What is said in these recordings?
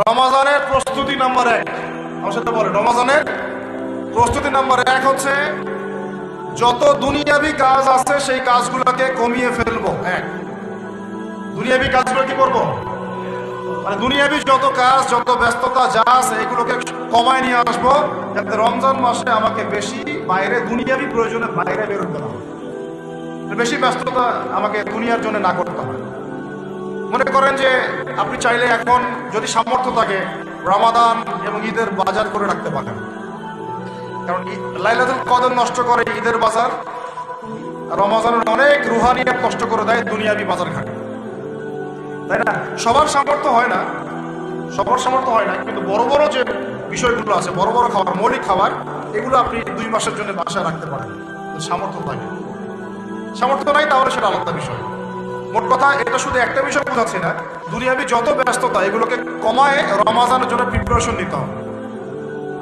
রমাজানের প্রস্তুতি নাম্বার 1, আমার সাথে বলেন, রমাজানের প্রস্তুতি নাম্বার 1 হচ্ছে যত দুনিয়াবি কাজ আছে সেই কাজগুলোকে কমিয়ে ফেলবো। দুনিয়াবি কাজগুলো কি করবো, মানে দুনিয়াবি যত কাজ, যত ব্যস্ততা যা আছে এগুলোকে কমায় নিয়ে আসবো, যাতে রমজান মাসে আমাকে বেশি বাইরে দুনিয়াবি প্রয়োজনে বাইরে বেরোতে না হয়, বেশি ব্যস্ততা আমাকে দুনিয়ার জন্য না করতে হয়। মনে করেন যে আপনি চাইলে এখন যদি সামর্থ্য থাকে রমাদান এবং ঈদের বাজার করে রাখতে পারেন, কারণ লাইলাতুল কদর নষ্ট করে ঈদের বাজার, রমজানের অনেক রুহানিয়াত নষ্ট করে দেয় দুনিয়াবি বাজার ঘাটে, তাই না? সবার সামর্থ্য হয় না, কিন্তু বড় বড় যে বিষয়গুলো আছে, বড় বড় খাবার, মৌলিক খাবার, এগুলো আপনি 2 মাসের জন্য বাসায় রাখতে পারেন সামর্থ্য থাকে। সামর্থ্য নাই তাহলে সেটা আলাদা বিষয়। মোট কথা, এটা শুধু একটা বিষয় বোঝাচ্ছি না, দুনিয়াবি যত ব্যস্ততা এগুলোকে কমায় রমাজানের জন্য প্রিপারেশন নিতে হবে।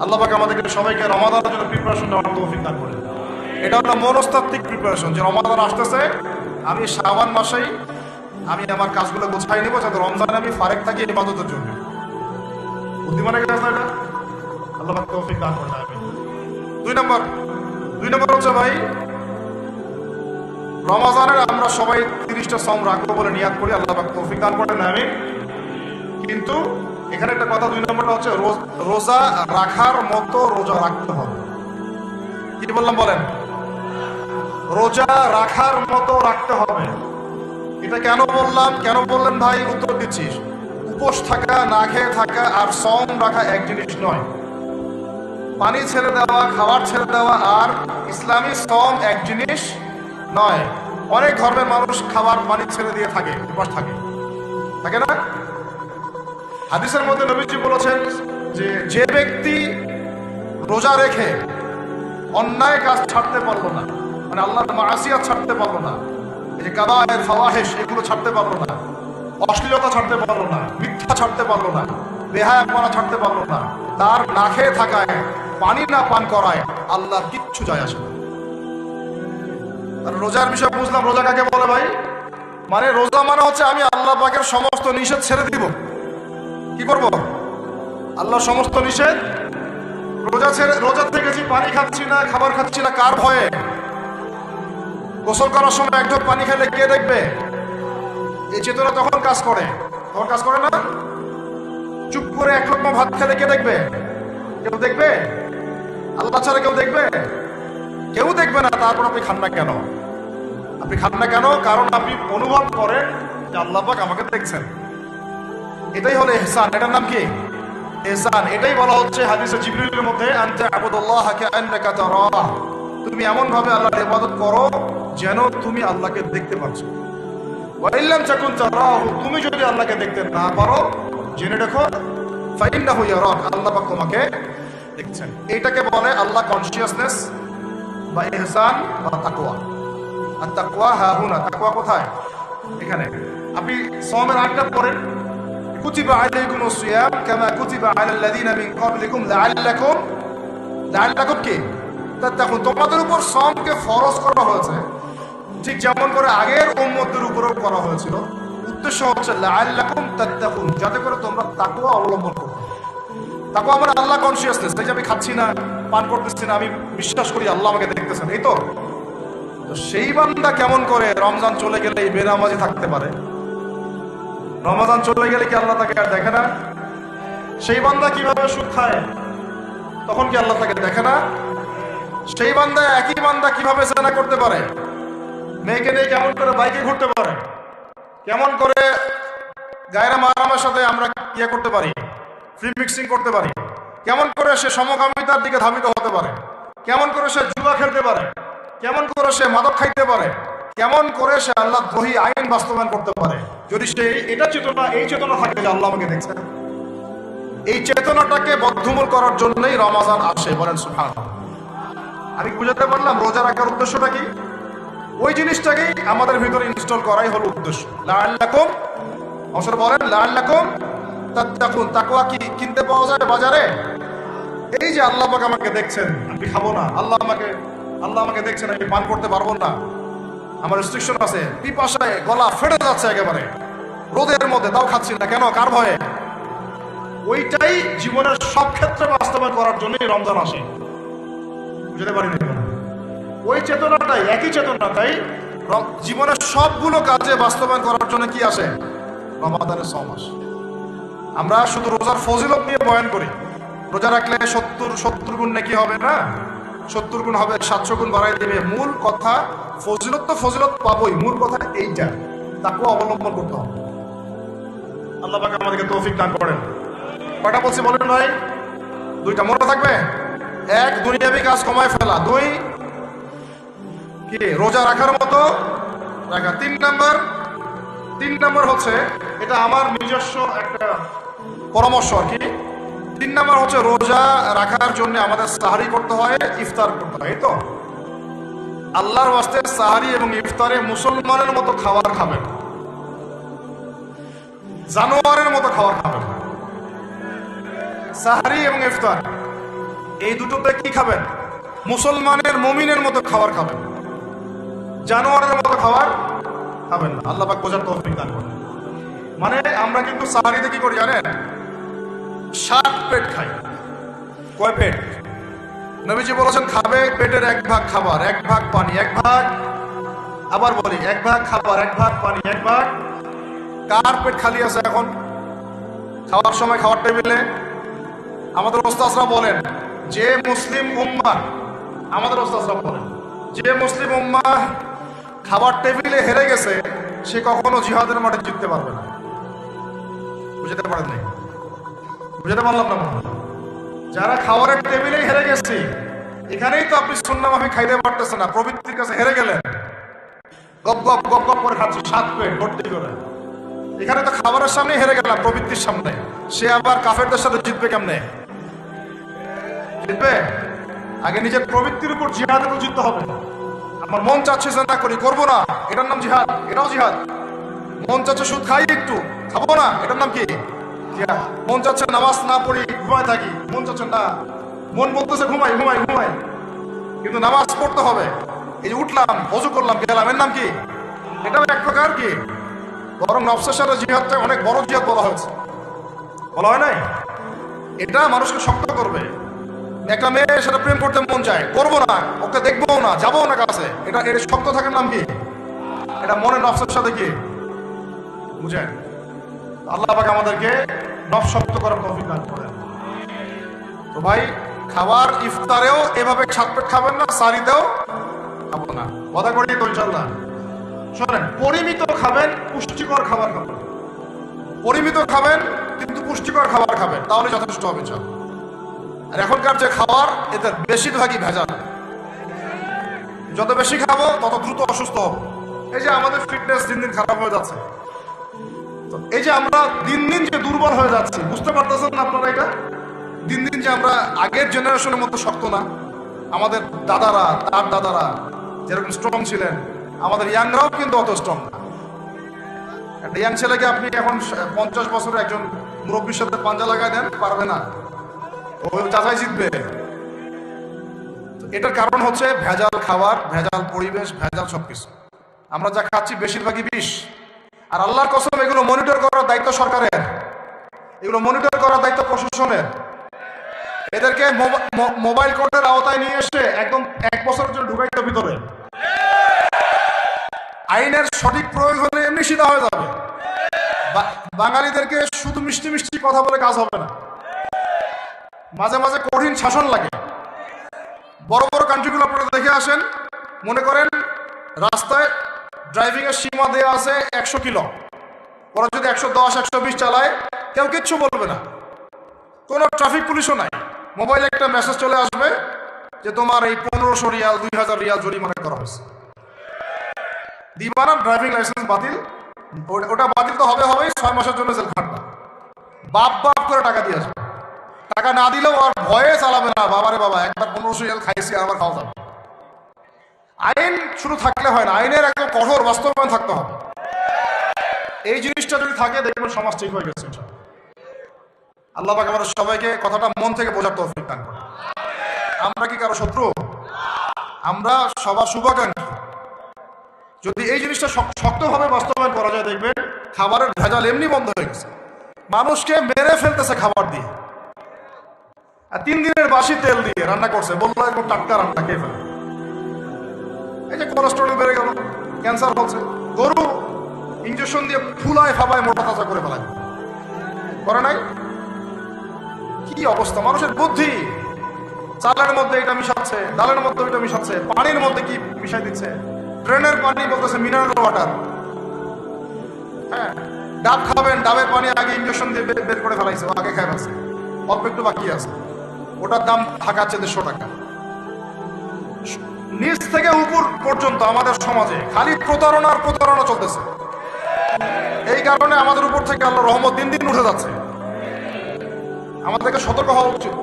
আল্লাহ পাক আমাদেরকে সবাইকে রমাদানের জন্য প্রিপারেশন নেওয়ার তৌফিক দান করেন। এটা হলো মনস্তাত্ত্বিক প্রিপারেশন, যে রমাদান আসতেছে, আমি শাবান মাসেই আমি আমার কাজগুলো গোছাই নেবো যাতে রমজানে আমি ফারেক থাকি ইবাদতের জন্য। বুদ্ধিমানের কাজ না এটা? আল্লাহ পাক তৌফিক দান করেন। আমি 2 নম্বর হচ্ছে ভাই, রমাজানের আমরা সবাই 30টা সম রাখবো বলে নিয়াত করি, আল্লাহ পাক তৌফিক দান করেন। আমি কিন্তু এখানে একটা কথা, 2 নম্বরটা হচ্ছে রোজা রাখার মতো রোজা রাখতে হবে। কি বললাম বলেন? রোজা রাখার মতো রাখতে হবে। এটা কেন বললাম, কেন বললেন ভাই? উত্তর দিচ্ছি। উপোস থাকা, না খেয়ে থাকা আর সম রাখা এক জিনিস নয়। পানি ছেড়ে দেওয়া, খাবার ছেড়ে দেওয়া আর ইসলামী সম এক জিনিস নয়। অনেক ধর্মের মানুষ খাবার পানি ছেড়ে দিয়ে থাকে, উপোস থাকে না? হাদিসের মধ্যে নবীজি বলেছেন যে ব্যক্তি রোজা রেখে অন্যায় কাজ ছাড়তে পারলো না, মানে আল্লাহর মাসিয়াত ছাড়তে পারলো না, এই যে কাবায়ের ফাওয়াহিশ এগুলো ছাড়তে পারলো না, অশ্লীলতা ছাড়তে পারলো না, মিথ্যা ছাড়তে পারলো না, বেহায়াপনা ছাড়তে পারলো না, তার না খেয়ে থাকায়, পানি না পান করায় আল্লাহর কিচ্ছু যায় আসে না। আর রোজার বিষয় বুঝলাম। রোজা কাকে বলে ভাই? মানে রোজা মানে হচ্ছে আমি আল্লাহ পাকের সমস্ত নিষেধ ছেড়ে দিব। কি করব? আল্লাহর সমস্ত নিষেধ রোজা থেকেছি, পানি খাচ্ছি না, খাবার খাচ্ছি না, কার ভয়ে? গোসল করার সময় এক ঢোক পানি খেলে কে দেখবে? এই চেতনা তখন কাজ করে না? চুপ করে এক লোকমা ভাত খেলে কে দেখবে? কেউ দেখবে? আল্লাহ ছাড়া কেউ দেখবে? কেউ দেখবে না। তারপর আপনি খান না কেন? কারণ আপনি অনুভব করেন যে আল্লাহ পাক আমাকে দেখছেন। এটাই হলো ইহসান। এটার নাম কি? ইহসান। এটাই বলা হচ্ছে হাদিসে জিবরিলের মধ্যে, আনতা আবুদুল্লাহ কাআন্নাকা তারাহ, তুমি এমন ভাবে আল্লাহর ইবাদত করো যেন তুমি আল্লাহকে দেখতে পাচ্ছ। ওয়া ইল্লাম তাকুন তারাহু, তুমি যদি আল্লাহকে দেখতে না পারো, জেনে রাখো ফাইন্নাহু ইয়ারাক, আল্লাহ পাক তোমাকে দেখছেন। এটাকে বলে আল্লাহ কনসিয়াসনেস বা ইহসান বা তাকওয়া। আর তাকওয়া হাহুনা, তাকওয়া কোথায়? এখানে। আপনি সওমের আয়াতটা পড়েন, কুতিবা আলাইকুমুস সিয়াম কামা কুতিবা আলাল লাযিনা মিন ক্বাবলিকুম লাআল্লাকুম কি তাত্তাকুন, তোমাদের উপর সওমকে ফরজ করা হয়েছে ঠিক যেমন করে আগের উম্মতদের উপরও করা হয়েছিল। উদ্দেশ্য হচ্ছে লাআল্লাকুম তাত্তাকুন, যাতে করে তোমরা তাকওয়া অবলম্বন করো। তাকওয়া মানে আল্লাহ কনসিয়াসনেস, এই যে আমি খাচ্ছি না, পান করতেছি না, আমি বিশ্বাস করি আল্লাহ আমাকে দেখতেছেন, এই তো। সেই বান্দা কেমন করে রমজান চলে গেলে বেনামাজি থাকতে পারে? রমজান চলে গেলে কি আল্লাহ তাকে আর দেখে না? সেই বান্দা কিভাবে সুদ খায়, তখন কি আল্লাহ তাকে দেখে না? সেই বান্দা, একই বান্দা কিভাবে জিনা করতে পারে? মেয়েকে নিয়ে কেমন করে বাইকে ঘুরতে পারে? কেমন করে গায়রা মাহরামের সাথে আমরা ইয়ে করতে পারি, ফ্রি মিক্সিং করতে পারি? কেমন করে সে সমকামিতার দিকে ধাবিত হতে পারে? কেমন করে সে জুয়া খেলতে পারে? কেমন করে সে মাদক খাইতে পারে? কেমন করে সে আল্লাহ দ্রোহী আইন বাস্তবায়ন করতে পারে? যদি সে এই চেতনা থাকে যে আল্লাহ আমাকে দেখছেন, এই চেতনাটাকে বদ্ধমূল করার জন্যই রমাজান আসে। বলেন সুবহানাল্লাহ। আমি বুঝাতে পারলাম রোজা রাখার উদ্দেশ্যটা কি? ওই জিনিসটাকেই আমাদের ভিতরে ইনস্টল করাই হলো উদ্দেশ্য। লাআল্লাকুম, অবসর বলেন লাআল্লাকুম তাত্তাকুন। তাকওয়া কি কিনতে পাওয়া যায় বাজারে? এই যে আল্লাহ পাক আমাকে দেখছেন, আমি খাবো না, আল্লাহ আমাকে দেখছেন, আমি পান করতে পারবো না, আমার রেস্ট্রিকশন আছে, পিপাসায় গলা ফেটে যাচ্ছে একেবারে রোদের মধ্যে, তাও খাচ্ছি না কেন? কার ভয়ে? ওইটাই জীবনের সব ক্ষেত্রে বাস্তবায়ন করার জন্যই রমজান আসে। বুঝতে পারিনি? ওই চেতনাটাই, একই চেতনাটাই জীবনের সবগুলো কাজে বাস্তবায়ন করার জন্য কি আসে? রমাদানের 6 মাস। আমরা শুধু রোজার ফজিলত নিয়ে বয়ান করি, রোজা রাখলে 70 গুণ নাকি হবে না, 70 গুণ হবে, 700 গুণ বাড়াই দেবে। মূল কথা ফজিলত তো ফজিলত পাবোই, মূল কথা এইটা, তাকেও অবলম্বন করতে হবে। আল্লাহ পাক আমাদেরকে তৌফিক দান করেন। কয়টা বলছি বলেন ভাই? 2টা মনে থাকবে। 1, দুনিয়াবি কাজ কমায় ফেলা। 2, কি রোজা রাখার মতো রাখা। 3 নাম্বার হচ্ছে, এটা আমার নিজস্ব একটা পরামর্শ আর কি। 3 নাম্বার হচ্ছে, রোজা রাখার জন্য আমাদের সাহারি করতে হয়, ইফতার করতে হয়। এই তো আল্লাহর ওয়াস্তে সাহারি এবং ইফতারে মুসলমানের মতো খাবার খাবেন, জানোয়ারের মতো খাবার খাবেন। সাহারি এবং ইফতার এই দুটোতে কি খাবেন? মুসলমানের, মুমিনের মতো খাবার খাবেন, জানোয়ারের মতো খাবার খাবেন না। আল্লাহ পাক বোঝার তৌফিক দান করেন। মানে আমরা কিন্তু সাহারিতে কি করি জানেন? 7 পেট খাই। কয় পেট? নবীজি বলেছেন খাবে পেটের 1 ভাগ খাবার, 1 ভাগ পানি, 1 ভাগ, আবার বলি 1 ভাগ খাবার, 1 ভাগ পানি, 1 ভাগ। কার পেট খালি আছে এখন খাওয়ার সময় খাওয়ার টেবিলে? আমাদের ওস্তাদরা বলেন যে মুসলিম উম্মাহ, আমাদের ওস্তাদরা বলেন যে মুসলিম উম্মাহ খাবার টেবিলে হেরে গেছে, সে কখনো জিহাদের মাঠে জিততে পারবে না। বুঝতে পারেন নাই? বুঝতে পারলাম না? যারা খাবারের টেবিলেই হেরে গেছে, এখানেই তো আপনি সুন্নাহ মাফিক খাইতে পারতেছেন না, প্রবৃত্তির কাছে হেরে গেলেন, গপ গপ গপ গপ করে খাচ্ছে 7 পেট ভর্তি করে। এখানে তো খাবারের সামনে হেরে গেলাম, প্রবৃত্তির সামনে। সে আবার কাফেরদের সাথে জিতবে কেমনে? জিতবে আগে নিজের প্রবৃত্তির উপর জিহাদের জিততে হবে। আমার মন চাচ্ছে যে না করি, করবো না, এটার নাম জিহাদ, এটাও জিহাদ। মন চাচ্ছে সুদ খাই, একটু খাবো না, এটার নাম কি? জিহাদ। মন চাচ্ছে নামাজ না পড়ি, ঘুমায় থাকি, মন চাচ্ছে না, মন বলতেছে ঘুমাই ঘুমাই ঘুমাই, কিন্তু নামাজ পড়তে হবে। এই যে উঠলাম, ওযু করলাম, গেলাম, এর নাম কি? এটাও এক প্রকার কি, বরং নফসের সাথে জিহাদটা অনেক বড় জিহাদ বলা হয়েছে, বলা হয় নাই? এটা মানুষকে শক্ত করবে। একটা মেয়ে সেটা প্রেম করতে মন চায়, করবো না, ওকে দেখবো না, যাবো না কাছে, এটা শক্ত থাকার নাম কি? এটা মনে নফসের সাথে কি বুঝেন? আল্লাহ পাক আমাদেরকে নফস শক্ত করার তৌফিক দান করেন। তো ভাই, খাবার ইফতারেও এভাবে 7 পেট খাবেন না, সারিতেও খাবো না, কথা করি তো ইনশাআল্লাহ। শোনেন, পরিমিত খাবেন, পুষ্টিকর খাবার খাবেন। পরিমিত খাবেন কিন্তু পুষ্টিকর খাবার খাবেন, তাহলে যথেষ্ট হবে ইনশাআল্লাহ। আর এখনকার যে খাবার, এতে বেশিরভাগই ভেজাল। যত বেশি খাবো তত দ্রুত অসুস্থ হবো। এই যে আমাদের ফিটনেস দিন দিন খারাপ হয়ে যাচ্ছে, এই যে আমরা দিন দিন যে দুর্বল হয়ে যাচ্ছি, বুঝতে পারতেছেন না আপনারা? এটা দিন দিন যে আমরা আগের জেনারেশনের মতো শক্ত না। আমাদের দাদারা, তার দাদারা যেরকম স্ট্রং ছিলেন, আমাদের ইয়াংরাও কিন্তু অত স্ট্রং না। একটা ইয়াং ছেলেকে আপনি এখন 50 বছরের একজন মুরব্বীর সাথে পাঞ্জা লাগাই দেন, পারবে না, ওই চাচাই জিতবে। এটার কারণ হচ্ছে ভেজাল খাবার, ভেজাল পরিবেশ, ভেজাল সবকিছু। আমরা যা খাচ্ছি বেশিরভাগই বিষ। আর আল্লাহর কসম, এগুলো মনিটর করার দায়িত্ব সরকারের, এগুলো মনিটর করার দায়িত্ব প্রশাসনের। এদেরকে মোবাইল কোর্টের আওতায় নিয়ে এসে একদম 1 বছরের জন্য ঢুকাইতে ভিতরে। আইনের সঠিক প্রয়োগ হলে এমনি সিধা হয়ে যাবে। বাঙালিদেরকে শুধু মিষ্টি মিষ্টি কথা বলে কাজ হবে না, মাঝে মাঝে কঠিন শাসন লাগে। বড় বড় কান্ট্রিগুলো আপনারা দেখে আসেন, মনে করেন রাস্তায় ড্রাইভিং এর সীমা দেওয়া আছে 100 কিলো, ওরা যদি 110 120 চালায়, কেউ কিচ্ছু বলবে না, কোনো ট্রাফিক পুলিশও নাই। মোবাইলে একটা মেসেজ চলে আসবে যে তোমার এই 1500 রিয়াল 2000 রিয়াল জরিমানা করা হয়েছে। দিবানা ড্রাইভিং লাইসেন্স বাতিল, ওটা বাতিল তো হবে হবেই, 6 মাসের জন্য জেল খাটবে। বাপ বাপ করে টাকা দিয়ে আসবে, টাকা না দিলেও আর ভয়ে চালাবে না, বাবারে বাবা একবার 1500 রিয়াল খাইছি, আবার খাওয়া যাবে। আইন শুধু থাকলে হয় না, আইনের একদম কঠোর বাস্তবায়ন থাকতে হবে। এই জিনিসটা যদি থাকে, দেখবেন সমাজ ঠিক হয়ে গেছে। আল্লাহ পাক আমাদের সবাইকে কথাটা মন থেকে বোঝার তৌফিক দান করেন। আমরা কি কারো শত্রু? আমরা সবার শুভাকাঙ্ক্ষী। যদি এই জিনিসটা শক্তভাবে বাস্তবায়ন করা যায়, দেখবেন খাবারের ভেজাল এমনি বন্ধ হয়ে গেছে। মানুষকে মেরে ফেলতেছে খাবার দিয়ে, আর 3 দিনের বাসি তেল দিয়ে রান্না করছে, বললো একদম টাটকা রান্না খেয়ে ফেলে। এই যে কোলেস্ট্রল বেড়ে গেল, ক্যান্সার হচ্ছে। গরু ইঞ্জেকশন দিয়ে ফুলায় ফাবায় মোটা তাজা করে ফেলায়, করে নাই? কি অবস্থা মানুষের বুদ্ধি! চালের মধ্যে এটা মিশাচ্ছে, ডালের মধ্যে ওইটা মিশাচ্ছে, পানির মধ্যে কি মিশাই দিচ্ছে, ড্রেনের পানি বলতেছে মিনারেল ওয়াটার। হ্যাঁ, ডাব খাবেন, ডাবের পানি আগে ইঞ্জেকশন দিয়ে বের করে ফেলাইছে, আগে খাই ফেলছে, অল্প একটু বাকি আছে, ওটার দাম ঢাকাচ্ছে 150 টাকা। নিচ থেকে উপর পর্যন্ত আমাদের সমাজে খালি প্রতারণার প্রতারণা চলতেছে। এই কারণে আমাদের উপর থেকে আল্লাহর রহমত দিন দিন উঠে যাচ্ছে। আমাদেরকে সতর্ক হওয়া উচিত,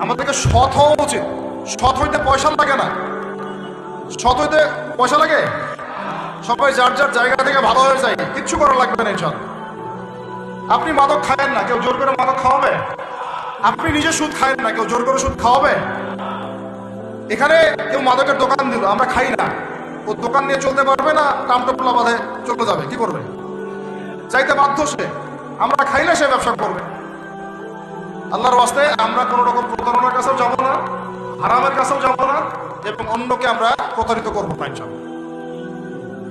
আমাদেরকে সৎ হওয়া উচিত। সৎ হইতে পয়সা লাগে না, সৎ হইতে পয়সা লাগে? সবাই যার যার জায়গা থেকে ভালো হয়ে যায়, কিচ্ছু করা লাগবে না ইনশাআল্লাহ। আপনি মাদক খায়েন না, কেউ জোর করে মাদক খাওয়াবে? আপনি নিজে সুদ খায়েন না, কেউ জোর করে সুদ খাওয়াবে? এখানে কেউ মাদকের দোকান দিল, আমরা খাই না, ও দোকান নিয়ে চলতে পারবে না, টামটোপলা বাঁধে চলে যাবে, কি করবে? চাইতে বাধ্য সে। আমরা খাইলে সে ব্যবসা করবে। আল্লাহর ওয়াস্তে আমরা কোনো রকম প্রতারণার কাছেও যাবো না, হারামের কাছেও যাবো না, এবং অন্যকে আমরা প্রতারিত করবো না ইনশাআল্লাহ।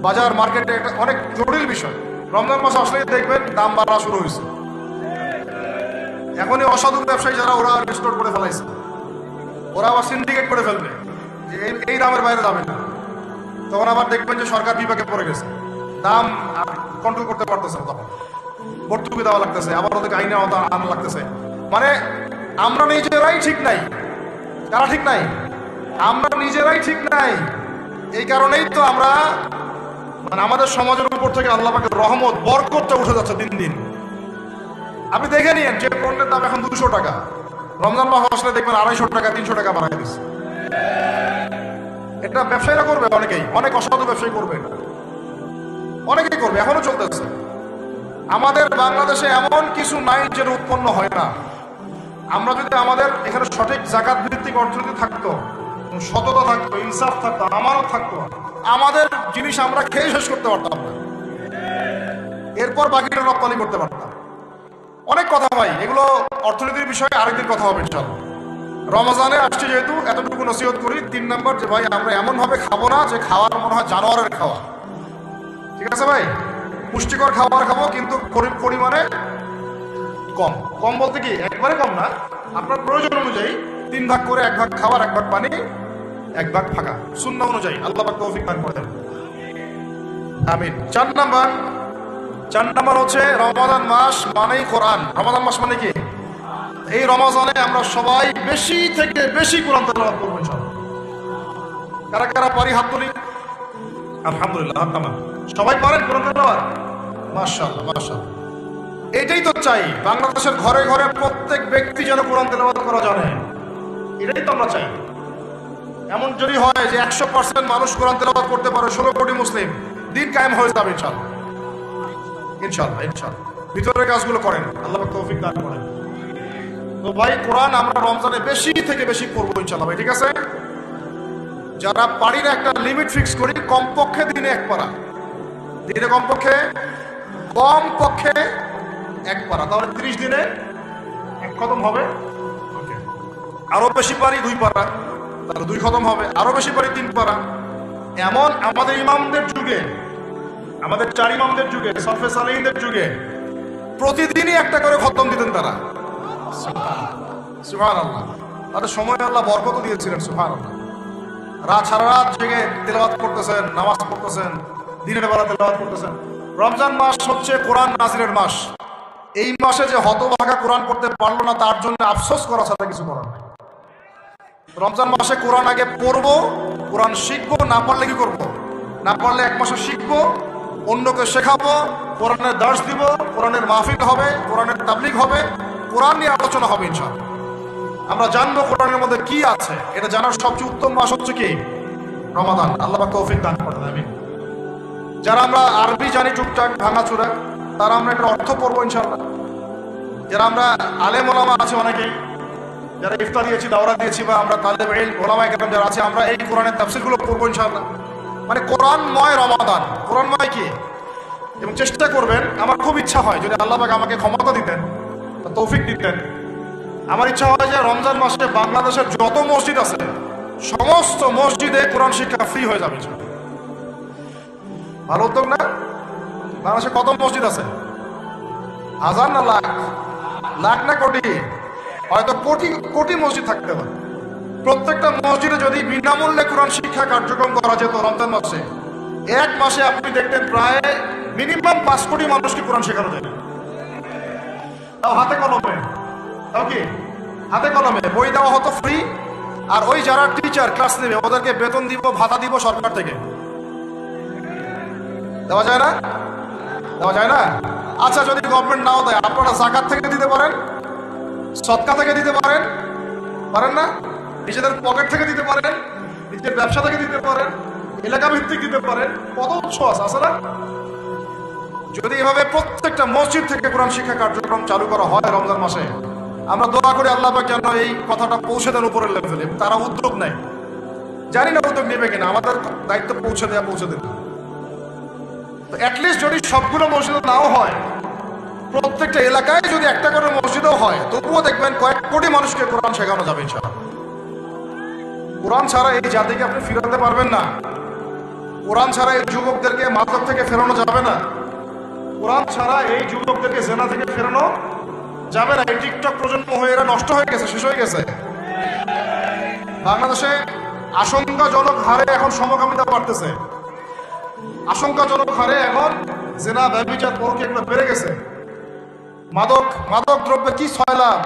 বাজার মার্কেটে একটা অনেক জটিল বিষয়। রমজান মাস আসলেই দেখবেন দাম বাড়া শুরু হয়েছে। এখনই অসাধু ব্যবসায়ী যারা, ওরা ডিস্টোর করে ফেলাইছে, ওরা আবার সিন্ডিকেট করে ফেলবে যে এই দামের বাইরে যাবে না। তখন আবার দেখবেন যে সরকার বিপাকে পড়ে গেছে, দাম কন্ট্রোল করতে পারতেছে না, তখন ভর্তুকি দেওয়া লাগতেছে, আবার ওদেরকে আইনে আনা লাগতেছে। মানে আমরা নিজেরাই ঠিক নাই। কারা ঠিক নাই? আমরা নিজেরাই ঠিক নাই। এই কারণেই তো আমরা, মানে আমাদের সমাজের উপর থেকে আল্লাহ পাকের রহমত বরকতটা উঠে যাচ্ছে দিন দিন। আপনি দেখে নিন যে পণ্যের দাম এখন 200 টাকা, রমজান মাস আসলে দেখবেন 250 টাকা 300 টাকা বাড়াই দিচ্ছে। এটা ব্যবসায়ীরা করবে, অনেকেই, অনেক অসাধু ব্যবসায়ী করবে, অনেকেই করবে, এখনো চলতেছে। আমাদের বাংলাদেশে এমন কিছু নাই যেটা উৎপন্ন হয় না। আমরা যদি আমাদের এখানে সঠিক জাকাত ভিত্তিক অর্থনীতি থাকতো, সততা থাকতো, ইনসাফ থাকতো, আমানত থাকতো, আমাদের জিনিস আমরা খেয়ে শেষ করতে পারতাম না, এরপর বাকিটা রপ্তানি করতে পারতাম। অনেক কথা ভাই, এগুলো অর্থনীতির বিষয়ে আরেকদিন কথা হবে ইনশাআল্লাহ। রমজানে আসছে যেহেতু এতটুকু নসিহত করি। 3 নম্বর, যে ভাই আমরা এমন ভাবে খাবো না যে খাওয়ার মনে হয় জানোয়ারের খাওয়া। ঠিক আছে ভাই, পুষ্টিকর খাবার খাবো, কিন্তু পরিমাণে কম। কম বলতে কি একবারে কম না, আপনার প্রয়োজন অনুযায়ী 3 ভাগ করে, 1 ভাগ খাবার, 1 ভাগ পানি, 1 ভাগ ফাঁকা, সুন্নাহ অনুযায়ী। আল্লাহ পাক তৌফিক দান করেন, আমিন। 4 নম্বর হচ্ছে রমাদান মাস মানেই কোরআন। রমাদান মাস মানে কি? এই রমজানে আমরা সবাই বেশি থেকে বেশি কোরআন তেলাওয়াত করব ইনশাআল্লাহ। কারা কারা পারি হাত তুলি। আলহামদুলিল্লাহ, হাত নামান। সবাই পারেন কোরআন তেলাওয়াত? মাশাআল্লাহ, মাশাআল্লাহ। এটাই তো চাই, বাংলাদেশের ঘরে ঘরে প্রত্যেক ব্যক্তি যেন কোরআন তেলাওয়াত করা জানে, এটাই তো আমরা চাই। এমন যদি হয় যে 100% মানুষ কোরআন তেলাওয়াত করতে পারে, 16 কোটি মুসলিম, দিন কায়েম হয়ে যাবে ইনশাআল্লাহ, ইনশাআল্লাহ, ইনশাআল্লাহ। ভিতরের কাজগুলো করেন, আল্লাহ পাক তৌফিক দান করেন। তো ভাই, কোরআন আমরা রমজানে বেশি থেকে বেশি পড়বো ইনশাআল্লাহ ভাই, ঠিক আছে? যারা পারি না, একটা লিমিট ফিক্স করি, কমপক্ষে দিনে 1 পারা, দিনে কমপক্ষে 1 পারা, তাহলে 30 দিনে 1 খতম হবে। আরো বেশি পারি 2 পারা, তাহলে 2 খতম হবে। আরো বেশি পারি 3 পারা। এমন আমাদের ইমামদের যুগে, আমাদের 4 ইমামদের যুগে, সলফে সালেহিনদের যুগে প্রতিদিনই 1টা করে খতম দিতেন তারা। সুবহানাল্লাহ। তাদের সময় আল্লাহ বরকত দিয়েছিলেন, সুবহানাল্লাহ। সারা রাত জেগে তেলাওয়াত করতেছেন, নামাজ পড়তেছেন, দিনের বেলা তেলাওয়াত করতেছেন। রমজান মাস হচ্ছে কোরআন নাজিলের মাস। এই মাসে যে হতভাগা কোরআন পড়তে পারলো না, তার জন্য আফসোস করা ছাড়া কিছু করার নাই। রমজান মাসে কোরআন আগে পড়বো, কোরআন শিখবো, না পারলে কি করবো? না পারলে 1 মাসে শিখবো, অন্যকে শেখাবো, কোরআনের দার্স দিব, কোরআনের মাহফিল হবে, কোরআনের তাবলীগ হবে, কোরআন নিয়ে আলোচনা হবে ইনশাআল্লাহ। আমরা জানবো কোরআনের মধ্যে কি আছে। এটা জানার সবচেয়ে উত্তম মাস হচ্ছে কি? রমাদান। আল্লাহ পাক তৌফিক দান করেন, আমিন। যারা আমরা আরবি জানি টুকটাক ভাঙাচোরা, তারা আমরা একটা অর্থ পড়বো ইনশাআল্লাহ। যারা আমরা আলেম ওলামা আছে অনেকেই, যারা ইফতার দিয়েছি, দাওরা দিয়েছি, বা আমরা তালেব ইলম ওলামায়ে কেরাম যারা আছে, আমরা এই কোরআনের তাফসীরগুলো পড়বো ইনশাআল্লাহ। মানে কোরআনময় রমাদান। কোরআনময় কি? এবং চেষ্টা করবেন। আমার খুব ইচ্ছা হয় যদি আল্লাহ পাক আমাকে ক্ষমতা দিতেন, তৌফিক দিতেন, আমার ইচ্ছা হয় যে রমজান মাসে বাংলাদেশের যত মসজিদ আছে সমস্ত মসজিদে কোরআন শিক্ষা ফ্রি হয়ে যাবে। ভালো উদ্যোগ না? বাংলাদেশে কত মসজিদ আছে? হাজার না লাখ? লাখ না কোটি? হয়তো কোটি কোটি মসজিদ থাকতে পারে। প্রত্যেকটা মসজিদে যদি বিনামূল্যে কোরআন শিক্ষা কার্যক্রম করা যেত রমজান মাসে, এক মাসে আপনি দেখতেন প্রায় মিনিমাম 5 কোটি মানুষকে কোরআন শেখানো যায়। তাও হাতে কলমে, তাও কি হাতে কলমে বই দেওয়া হতো ফ্রি। আর ওই যারা টিচার ক্লাস নেবে ওদেরকে বেতন দিব, ভাতা দিব সরকার থেকে। দেওয়া যায় না? দেওয়া যায় না? আচ্ছা, যদি গভর্নমেন্ট নাও দেয়, আপনারা জাকাত থেকে দিতে পারেন, সদকা থেকে দিতে পারেন, পারেন না? নিজেদের পকেট থেকে দিতে পারেন, নিজের ব্যবসা থেকে দিতে পারেন, এলাকা ভিত্তিক দিতে পারেন, কত উৎস আছে না? যদি এভাবে প্রত্যেকটা মসজিদ থেকে কোরআন শিক্ষা কার্যক্রম চালু করা হয় রমজান মাসে, আমরা দোয়া করি আল্লাহ পাক যেন এই কথাটা পৌঁছে দেন উপরের লেভেলে। তারা উদ্যোগ নেয়, জানি না উদ্যোগ নেবে কিনা, আমাদের দায়িত্ব পৌঁছে দেন। তো অ্যাটলিস্ট যদি সবগুলো মসজিদ নাও হয়, প্রত্যেকটা এলাকায় যদি একটা করে মসজিদও হয়, তবুও দেখবেন কয়েক কোটি মানুষকে কোরআন শেখানো যাবে ইনশাআল্লাহ। কোরআন ছাড়া এই জাতিকে আপনি ফিরাতে পারবেন না। কোরআন ছাড়া এই যুবকদেরকে মাদক থেকে ফেরানো যাবে না। কোরআন ছাড়া এই যুবকদেরকে জেনা থেকে ফেরানো যাবে না। এই টিকটক প্রজন্ম হয়ে এরা নষ্ট হয়ে গেছে, শেষ হয়ে গেছে। বাংলাদেশে আশঙ্কাজনক হারে এখন সমকামিতা বাড়তেছে। আশঙ্কাজনক হারে এখন জেনা, ব্যভিচার, পরকীয়া এগুলো বেড়ে গেছে। মাদক দ্রব্যে কি ছয়লাভ,